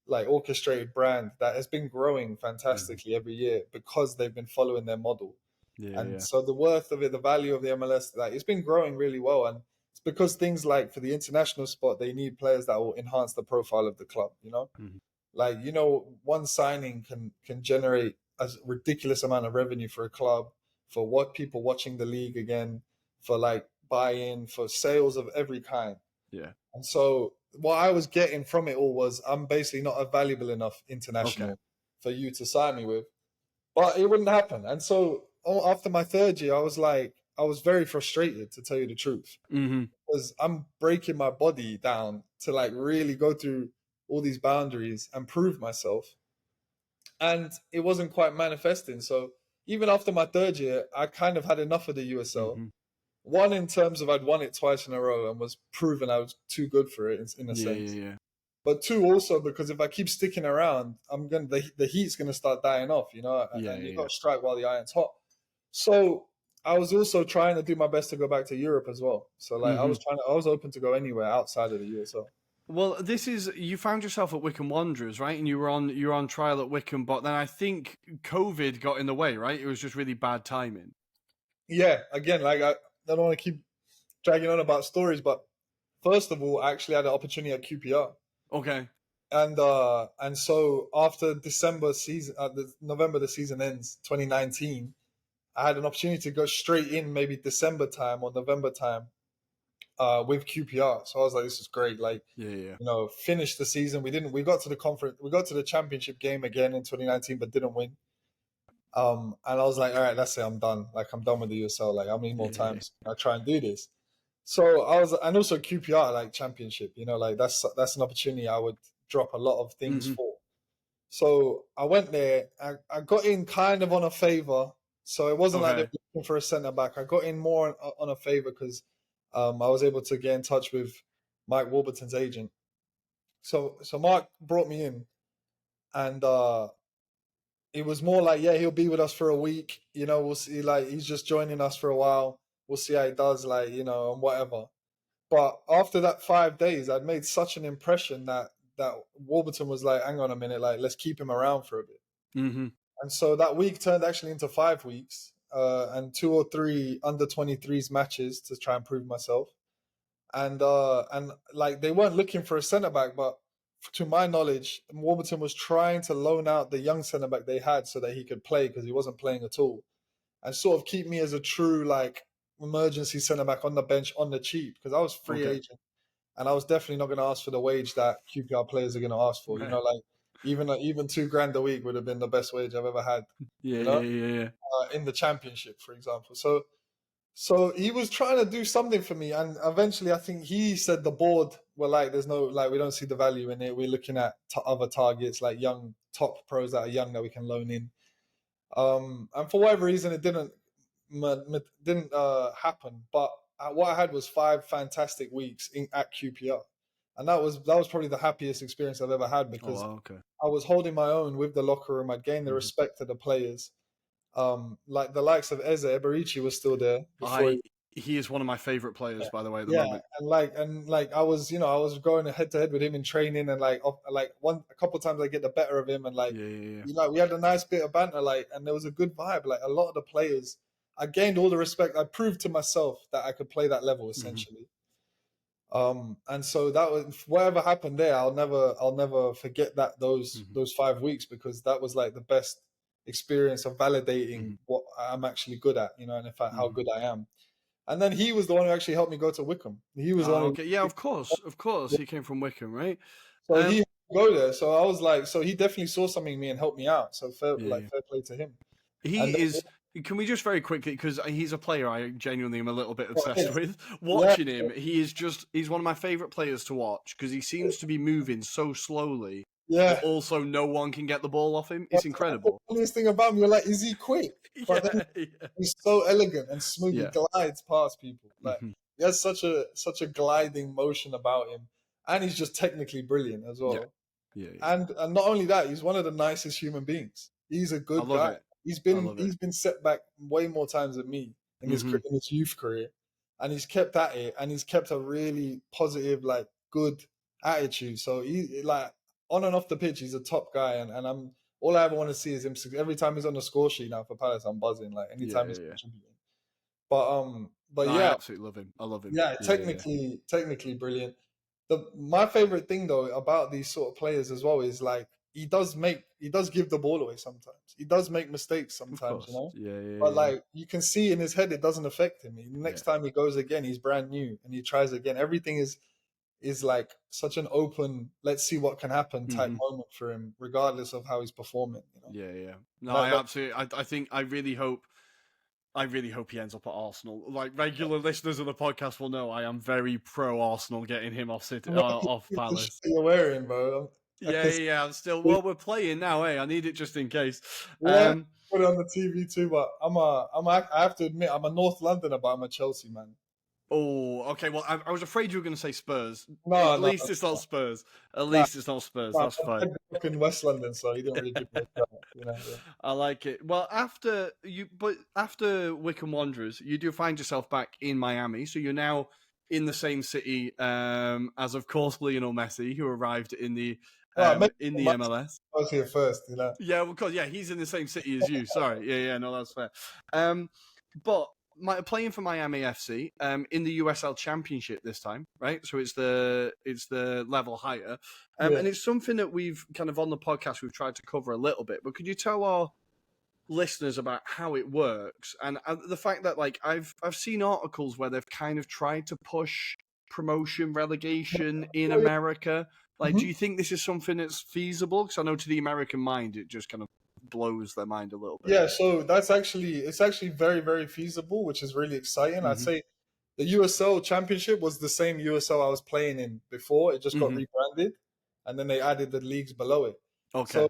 like orchestrated brand that has been growing Hmm. fantastically every year because they've been following their model. Yeah, And yeah. so the worth of it, the value of the MLS, like it's been growing really well. And it's because things like for the international spot, they need players that will enhance the profile of the club. Hmm. Like, one signing can generate a ridiculous amount of revenue for a club, for what people watching the league again, for like buy-in, for sales of every kind. Yeah. And so what I was getting from it all was I'm basically not a valuable enough Okay. international for you to sign me with. But it wouldn't happen. And so after my third year, I was very frustrated, to tell you the truth, Hmm. because I'm breaking my body down to like really go through all these boundaries and prove myself. And it wasn't quite manifesting. So even after my third year, I kind of had enough of the USL. Hmm. One, in terms of I'd won it twice in a row and was proven I was too good for it in a Yeah, sense. yeah, But two, also because if I keep sticking around, the heat's gonna start dying off, yeah, and yeah, you yeah, got to strike while the iron's hot. So I was also trying to do my best to go back to Europe as well. So like Mm-hmm. I was open to go anywhere outside of the USL. Well, you found yourself at Wycombe Wanderers, right? And you were on trial at Wycombe, but then I think COVID got in the way, right? It was just really bad timing. Yeah, again, like I don't want to keep dragging on about stories, but first of all, I actually had an opportunity at QPR. Okay. And so after December season, November the season ends, 2019, I had an opportunity to go straight in maybe December time or November time, with QPR. So I was like, this is great. Like, Yeah. finish the season. We got to the conference, we got to the championship game again in 2019, but didn't win. And I was like, all right, that's it. I'm done. Like, I'm done with the USL. Like, how many more times I try and do this? So I was, and also QPR, like championship, like that's an opportunity I would drop a lot of things Mm-hmm. for. So I went there. I got in kind of on a favor. So it wasn't like they Okay. were looking for a centre back. I got in more on a favor because I was able to get in touch with Mike Warburton's agent. So Mark brought me in, and it was more like, yeah, he'll be with us for a week. We'll see. Like, he's just joining us for a while. We'll see how he does. Like, and whatever. But after that 5 days, I'd made such an impression that Warburton was like, hang on a minute, like, let's keep him around for a bit. Mm-hmm. And so that week turned actually into 5 weeks, and 2 or 3 under 23s matches to try and prove myself. And like, they weren't looking for a centre back, but to my knowledge, Warburton was trying to loan out the young centre back they had so that he could play, because he wasn't playing at all, and sort of keep me as a true, like, emergency centre back on the bench on the cheap, because I was free agent. And I was definitely not going to ask for the wage that QPR players are going to ask for. Right. Like, even $2,000 a week would have been the best wage I've ever had. Yeah. In the championship, for example. So he was trying to do something for me, and eventually, I think he said the board were like, "There's no, like, we don't see the value in it. We're looking at other targets, like young top pros that are young that we can loan in." And for whatever reason, it didn't happen. But what I had was 5 fantastic weeks at QPR, and that was probably the happiest experience I've ever had, because I was holding my own with the locker room. I'd gained the respect of the players. Like the likes of Eze Eberici was still there before. He is one of my favorite players, by the way, at the Yeah, moment. and like I was going head to head with him in training, and like a couple of times I get the better of him, and like, we had a nice bit of banter, like, and there was a good vibe. Like, a lot of the players, I gained all the respect. I proved to myself that I could play that level, essentially. And so that was, whatever happened there, I'll never forget those 5 weeks, because that was like the best experience of validating what I'm actually good at, and in fact how good I am. And then he was the one who actually helped me go to Wycombe. He was the one who, okay. Yeah, of course. He came from Wycombe, right? So he had to go there. So I was like, so he definitely saw something in me and helped me out. So fair play to him. Can we just very quickly, because he's a player I genuinely am a little bit obsessed with. Watching him, he's one of my favorite players to watch, because he seems to be moving so slowly. Yeah. But also, no one can get the ball off him. It's incredible. The funniest thing about him, you're like, is he quick? But then he's so elegant and smooth. He glides past people. Like, he has such a gliding motion about him, and he's just technically brilliant as well. Yeah. And not only that, he's one of the nicest human beings. He's a good guy. He's been set back way more times than me in his youth career, and he's kept at it, and he's kept a really positive, like, good attitude. So he, like, on and off the pitch, he's a top guy, and all I ever want to see is him. Every time he's on the score sheet now for Palace, I'm buzzing. Like, anytime he's contributing. But I absolutely love him. I love him. Yeah, technically brilliant. My favorite thing though about these sort of players as well is, like, he does give the ball away sometimes. He does make mistakes sometimes, But like, you can see in his head it doesn't affect him. Next time he goes again, he's brand new and he tries again. Everything is like such an open, let's see what can happen type moment for him, regardless of how he's performing. No, I absolutely. I really hope he ends up at Arsenal. Like, regular listeners of the podcast will know, I am very pro Arsenal getting him off Palace. You're wearing, bro. I'm still. Well, we're playing now, I need it just in case. Yeah, put it on the TV too, but I have to admit, I'm a North Londoner, but I'm a Chelsea man. Oh, okay. Well, I was afraid you were going to say Spurs. At least it's not Spurs. At least it's not Spurs. That's fine. I'm in West London, so he didn't really do much. Yeah. I like it. Well, after Wycombe Wanderers, you do find yourself back in Miami, so you're now in the same city as, of course, Lionel Messi, who arrived No, maybe in the MLS. I was here first. Yeah, of course. Yeah, he's in the same city as you. Sorry. Yeah. No, that's fair. But playing for Miami FC in the USL Championship this time, right? So it's the level higher, Yeah. and it's something that we've kind of on the podcast we've tried to cover a little bit. But could you tell our listeners about how it works and the fact that like I've seen articles where they've kind of tried to push promotion relegation in America. Like, do Mhm. you think this is something that's feasible? Because I know to the American mind, it just kind of blows their mind a little bit. Yeah, so it's actually very, very feasible, which is really exciting. I'd Mm-hmm. say the USL Championship was the same USL I was playing in before. It just got Mm-hmm. rebranded, and then they added the leagues below it. Okay.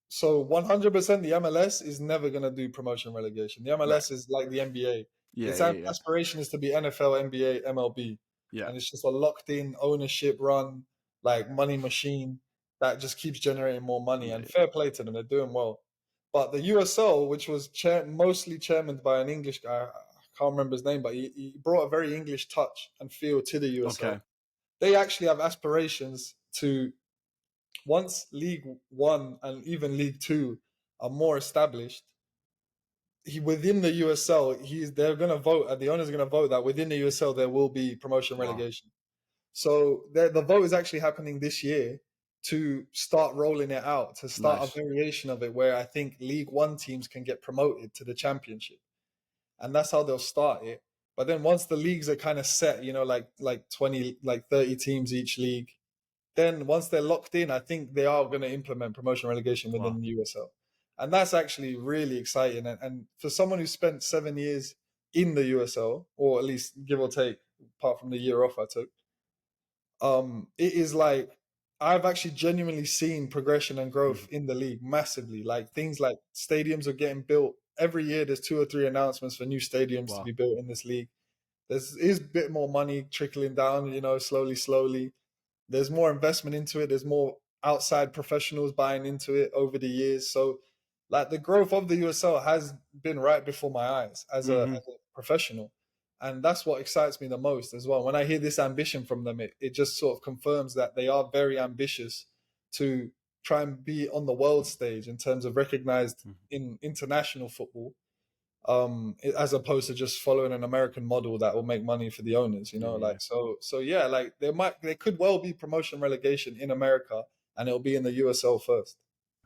So 100% the MLS is never gonna do promotion relegation. The Right. MLS is like the NBA. Yeah. Its Yeah. aspiration is to be NFL, NBA, MLB, Yeah. and it's just a locked-in ownership run, like money machine that just keeps generating more money. And fair play to them, they're doing well. But the USL, which was mostly chairmaned by an English guy, I can't remember his name, but he brought a very English touch and feel to the USL. Okay. They actually have aspirations to, once League One and even League Two are more established, within the USL, they're going to vote, the owners are going to vote that within the USL there will be promotion relegation. So the vote is actually happening this year to start rolling it out, to start Nice. a variation of it where I think League One teams can get promoted to the Championship. And that's how they'll start it. But then once the leagues are kind of set, like 20, like 30 teams each league, then once they're locked in, I think they are going to implement promotion relegation within the USL. And that's actually really exciting. And for someone who spent 7 years in the USL, or at least give or take, apart from the year off I took, it is like I've actually genuinely seen progression and growth in the league massively. Like things like stadiums are getting built every year. There's 2 or 3 announcements for new stadiums to be built in this league. Is a bit more money trickling down, slowly. There's more investment into it. There's more outside professionals buying into it over the years. So, like the growth of the USL has been right before my eyes as a professional, and that's what excites me the most as well. When I hear this ambition from them, it just sort of confirms that they are very ambitious to try and be on the world stage in terms of recognized in international football, as opposed to just following an American model that will make money for the owners, like there could well be promotion relegation in America, and it'll be in the USL first.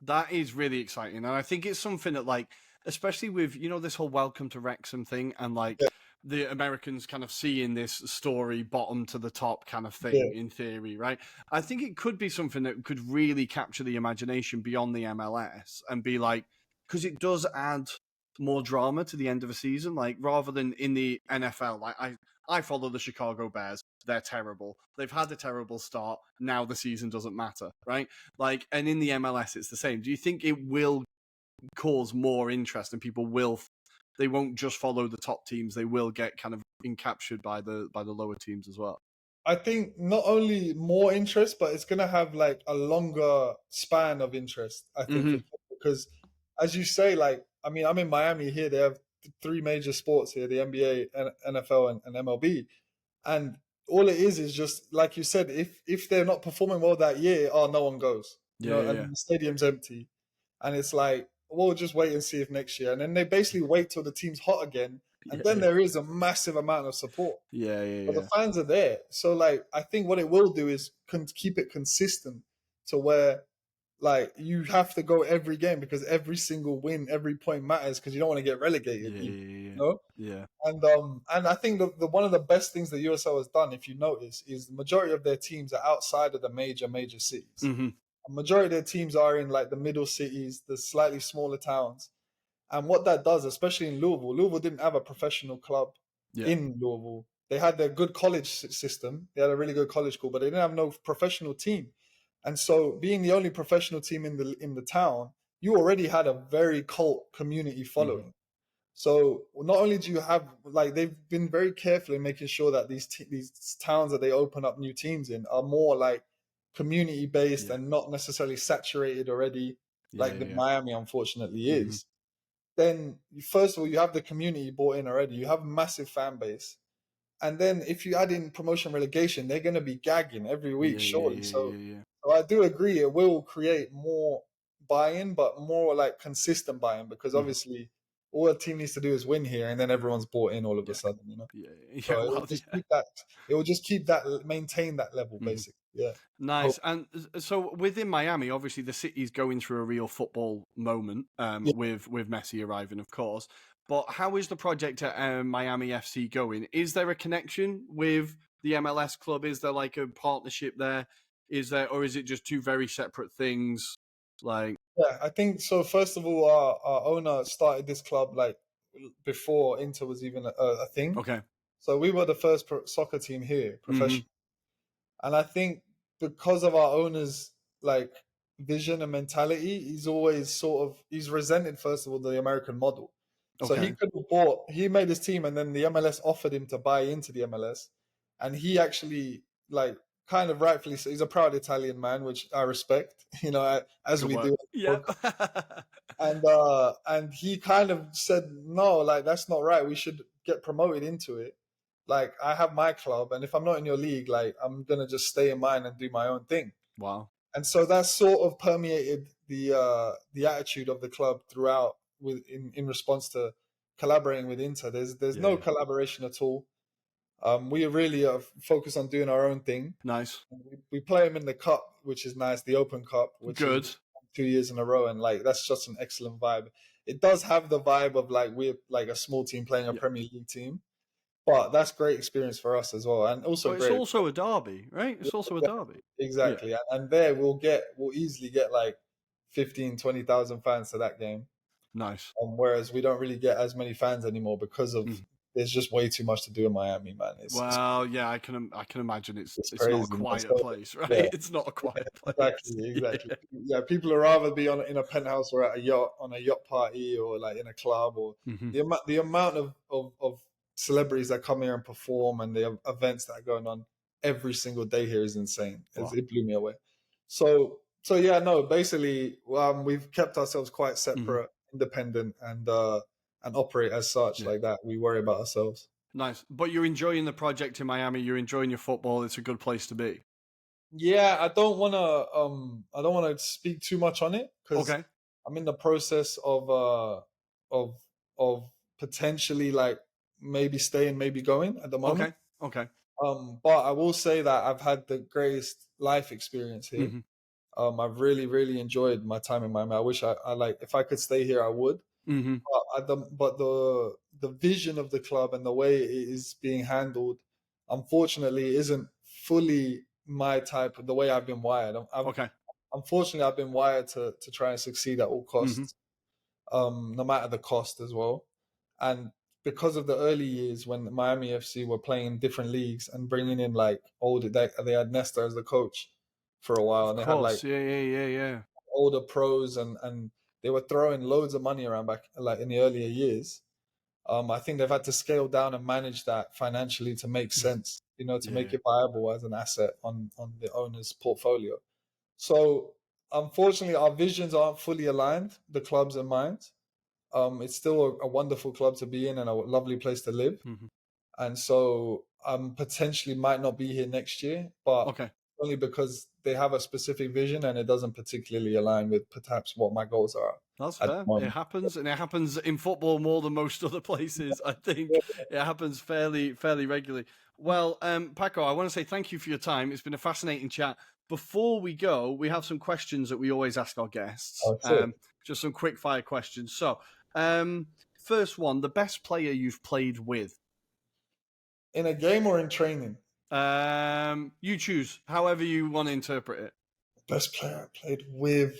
That is really exciting. And I think it's something that, like, especially with, this whole welcome to Wrexham thing and, like, the Americans kind of seeing this story bottom to the top kind of thing in theory, right? I think it could be something that could really capture the imagination beyond the MLS and be like, because it does add more drama to the end of a season. Like, rather than in the NFL, like, I follow the Chicago Bears. They're terrible. They've had a terrible start. Now the season doesn't matter, right? Like, and in the MLS, it's the same. Do you think it will cause more interest and people they won't just follow the top teams? They will get kind of encaptured by the lower teams as well. I think not only more interest, but it's gonna have like a longer span of interest. I think because, as you say, like I'm in Miami here. They have 3 major sports here: the NBA, NFL, and MLB. And all it is just like you said, if they're not performing well that year, no one goes. And the stadium's empty. And it's like, we'll just wait and see if next year. And then they basically wait till the team's hot again. And then there is a massive amount of support. But the fans are there. So like I think what it will do is keep it consistent to where like you have to go every game because every single win, every point matters because you don't want to get relegated. And I think the one of the best things the USL has done, if you notice, is the majority of their teams are outside of the major cities. A majority of their teams are in like the middle cities, the slightly smaller towns. And what that does, especially in Louisville didn't have a professional club in Louisville. They had their good college system. They had a really good college school, but they didn't have no professional team. And so being the only professional team in the town, you already had a very cult community following. So not only do you have, like, they've been very careful in making sure that these towns that they open up new teams in are more like community based and not necessarily saturated already. Yeah, like yeah, the yeah. Miami unfortunately Hmm. is, then first of all you have the community bought in already. You have a massive fan base, and then if you add in promotion relegation, they're going to be gagging every week, Yeah, yeah, surely. yeah, So, yeah, yeah. so I do agree it will create more buy-in, but more like consistent buy-in, because Hmm. obviously all a team needs to do is win here, and then everyone's bought in all of a Yeah, sudden, you know. yeah, yeah. So it will Well, just yeah. keep that. It will just keep that, maintain that level, Mhm. basically. Yeah. Nice. Hope. And so within Miami, obviously the city's going through a real football moment Yeah. with Messi arriving, of course. But how is the project at Miami FC going? Is there a connection with the MLS club? Is there like a partnership there? Is there, or is it just two very separate things? Like, Yeah, I think so. First of all, our owner started this club like before Inter was even a thing. okay, So we were the first soccer team here, hmm, professional. And I think because of our owner's like vision and mentality, he's resented first of all the American model. So he okay, could have he made his team, and then the MLS offered him to buy into the MLS, and he actually like kind of rightfully so. He's a proud Italian man, which I respect, as good we work. do. Yeah. And he kind of said no, like that's not right. We should get promoted into it. Like I have my club, and if I'm not in your league, like I'm gonna just stay in mine and do my own thing. Wow. And so that sort of permeated the attitude of the club throughout, in response to collaborating with Inter. There's Yeah, no yeah. collaboration at all. We really are focused on doing our own thing. Nice. We play them in the cup, which is nice, the Open Cup, which is Good. 2 years in a row, and like that's just an excellent vibe. It does have the vibe of like we're like a small team playing a Yeah. Premier League team, but that's great experience for us as well, and also Well, it's great. also a derby, right? Yeah, It's also a exactly. derby. Yeah. Exactly. And there we'll easily get like 15, 20,000 fans to that game. Nice. Whereas we don't really get as many fans anymore because of Mhm. there's just way too much to do in Miami, man. Well, yeah, I can imagine It's it's not a crazy, man. quiet So place, right? yeah, It's not a quiet place. exactly, exactly. Yeah. Yeah, people would rather be in a penthouse or at a yacht on a yacht party or like in a club, or Hmm. the amount of celebrities that come here and perform, and the events that are going on every single day here is insane. Wow. It blew me away. So yeah, no, basically we've kept ourselves quite Hmm. separate, independent, and operate as such Yeah. like that. We worry about ourselves. Nice. But you're enjoying the project in Miami. You're enjoying your football. It's a good place to be. Yeah, I don't wanna speak too much on it because Okay. I'm in the process of of potentially like maybe staying, maybe going at the moment. Okay. Okay. But I will say that I've had the greatest life experience here. Hmm. I've really, really enjoyed my time in Miami. I wish I like if I could stay here, I would. Hmm. But the vision of the club and the way it is being handled, unfortunately, isn't fully my type of the way I've been wired. Okay. Unfortunately, I've been wired to try and succeed at all Hmm. costs, no matter the cost as well. And because of the early years when Miami FC were playing in different leagues and bringing in like they had Nesta as the coach for a while, Of and they had like course. Yeah. Yeah. Yeah. Yeah. older pros, and they were throwing loads of money around back like in the earlier years. I think they've had to scale down and manage that financially to make Mhm. sense, to make Yeah. it viable as an asset on the owner's portfolio. So unfortunately, our visions aren't fully aligned, the clubs and mine. It's still a wonderful club to be in and a lovely place to live. Hmm. And so potentially might not be here next year, but Okay. only because they have a specific vision and it doesn't particularly align with perhaps what my goals are That's at fair. the It moment. happens, and it happens in football more than most other places. I think it happens fairly regularly. Well, Paco, I want to say thank you for your time. It's been a fascinating chat. Before we go, we have some questions that we always ask our guests. Oh, sick. Just some quick fire questions. So, um, first one: the best player you've played with. In a game or in training? You choose, however you want to interpret it. Best player I played with.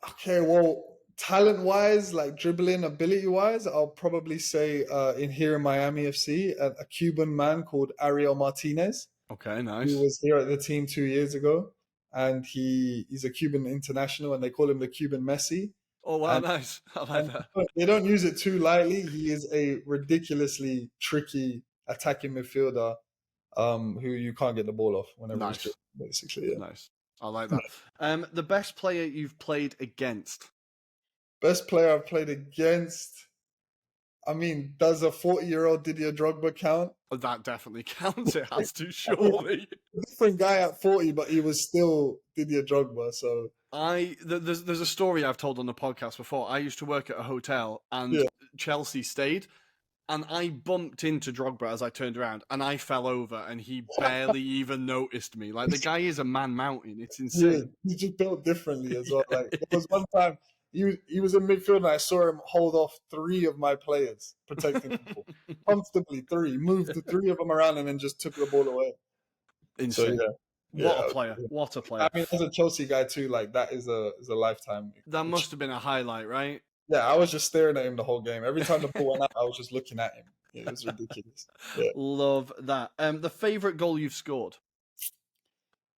Okay, well, talent wise, like dribbling ability wise, I'll probably say in here in Miami FC, a Cuban man called Ariel Martinez, Okay, who nice. was here at the team 2 years ago. And he's a Cuban international, and they call him the Cuban Messi. Oh wow, And nice. I like and that. they don't use it too lightly. He is a ridiculously tricky attacking midfielder, who you can't get the ball off whenever he's Nice. dribbling, basically. Yeah. Nice. I like that. The best player you've played against? Best player I've played against. I mean, does a 40-year-old Didier Drogba count? Oh, that definitely counts. It has to, I mean, surely. a different guy at 40, but he was still Didier Drogba. So There's a story I've told on the podcast before. I used to work at a hotel, and yeah, Chelsea stayed, and I bumped into Drogba as I turned around, and I fell over, and he barely even noticed me. Like, the guy is a man mountain. It's yeah, insane. he's just built differently as well. Like there Yeah. was one time he was in midfield and I saw him hold off 3 of my players protecting people comfortably. 3 moved the 3 of them around and then just took the ball away. So Insane. yeah, What a yeah. player. What a I player. mean, as a Chelsea guy too, like that is a lifetime. That must have been a highlight, right? Yeah, I was just staring at him the whole game. Every time the ball went out, I was just looking at him. Yeah, it was ridiculous. Yeah. Love that. The favorite goal you've scored?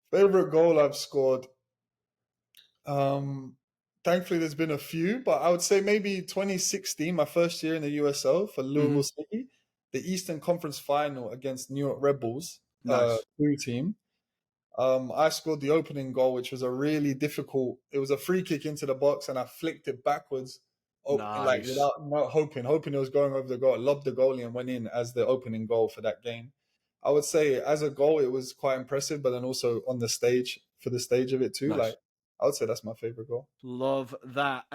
Favorite goal I've scored. Thankfully, there's been a few, but I would say maybe 2016, my first year in the USL for Louisville City, the Eastern Conference Final against New York Red Bulls, Nice. blue team. I scored the opening goal, which was a really difficult. It was a free kick into the box, and I flicked it backwards, like Nice. without not hoping it was going over the goal. I lobbed the goalie and went in as the opening goal for that game. I would say as a goal, it was quite impressive, but then also on the stage for the stage of it too. Nice. Like I would say that's my favorite goal. Love that.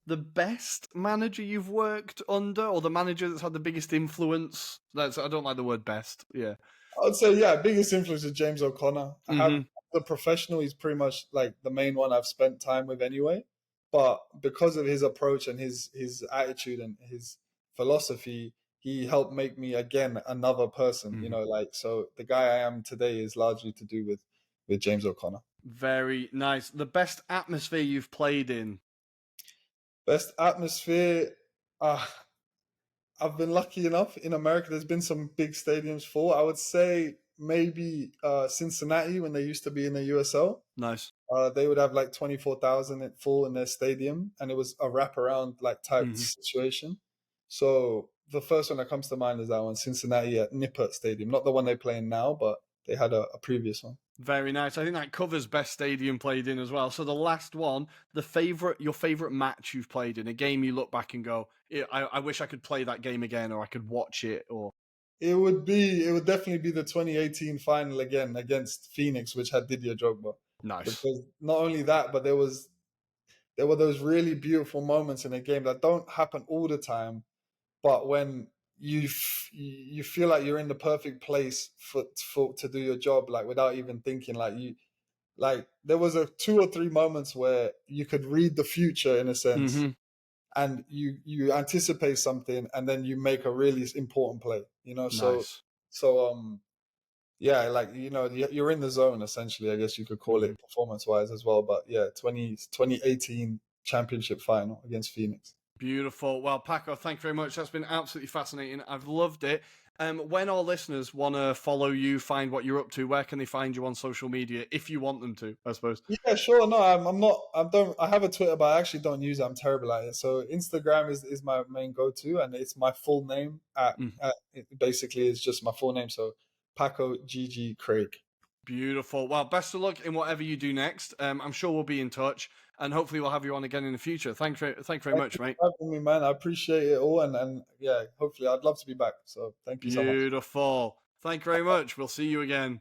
The best manager you've worked under, or the manager that's had the biggest influence? I don't like the word best. Yeah. I would say, yeah, biggest influence is James O'Connor. I have Mhm. the professional, he's pretty much like the main one I've spent time with anyway. But because of his approach and his attitude and his philosophy, he helped make me again another person, you know, like so the guy I am today is largely to do with James O'Connor. Very nice. The best atmosphere you've played in? Best atmosphere, I've been lucky enough in America. There's been some big stadiums full. I would say maybe Cincinnati when they used to be in the USL. Nice. They would have like 24,000 full in their stadium, and it was a wraparound like type situation. So the first one that comes to mind is that one, Cincinnati at Nippert Stadium, not the one they play in now, but they had a previous one. Very nice. I think that covers best stadium played in as well. So the last one, your favorite match you've played in, a game you look back and go, I wish I could play that game again, or I could watch it, or It would definitely be the 2018 final again against Phoenix, which had Didier Drogba. nice. Because not only that, but there were those really beautiful moments in a game that don't happen all the time, but when you feel like you're in the perfect place for to do your job, like without even thinking, like there was 2 or 3 moments where you could read the future in a sense, and you anticipate something, and then you make a really important play, you know. Nice. So yeah, like you know, you're in the zone essentially. I guess you could call it performance wise as well. But yeah, 2018 championship final against Phoenix. Beautiful. Well, Paco, thank you very much. That's been absolutely fascinating. I've loved it. When our listeners want to follow you, find what you're up to, where can they find you on social media if you want them to, I suppose? Yeah, sure. No, I'm not. I have a Twitter, but I actually don't use it. I'm terrible at it. So Instagram is my main go-to, and it's my full name. It basically is just my full name. So Paco Craig. Beautiful. Well, best of luck in whatever you do next. I'm sure we'll be in touch, and hopefully we'll have you on again in the future. Thank you very much, mate. Thank you for having me, man. I appreciate it all, and yeah, hopefully I'd love to be back. So thank you so much. Beautiful. Thank you very much. We'll see you again.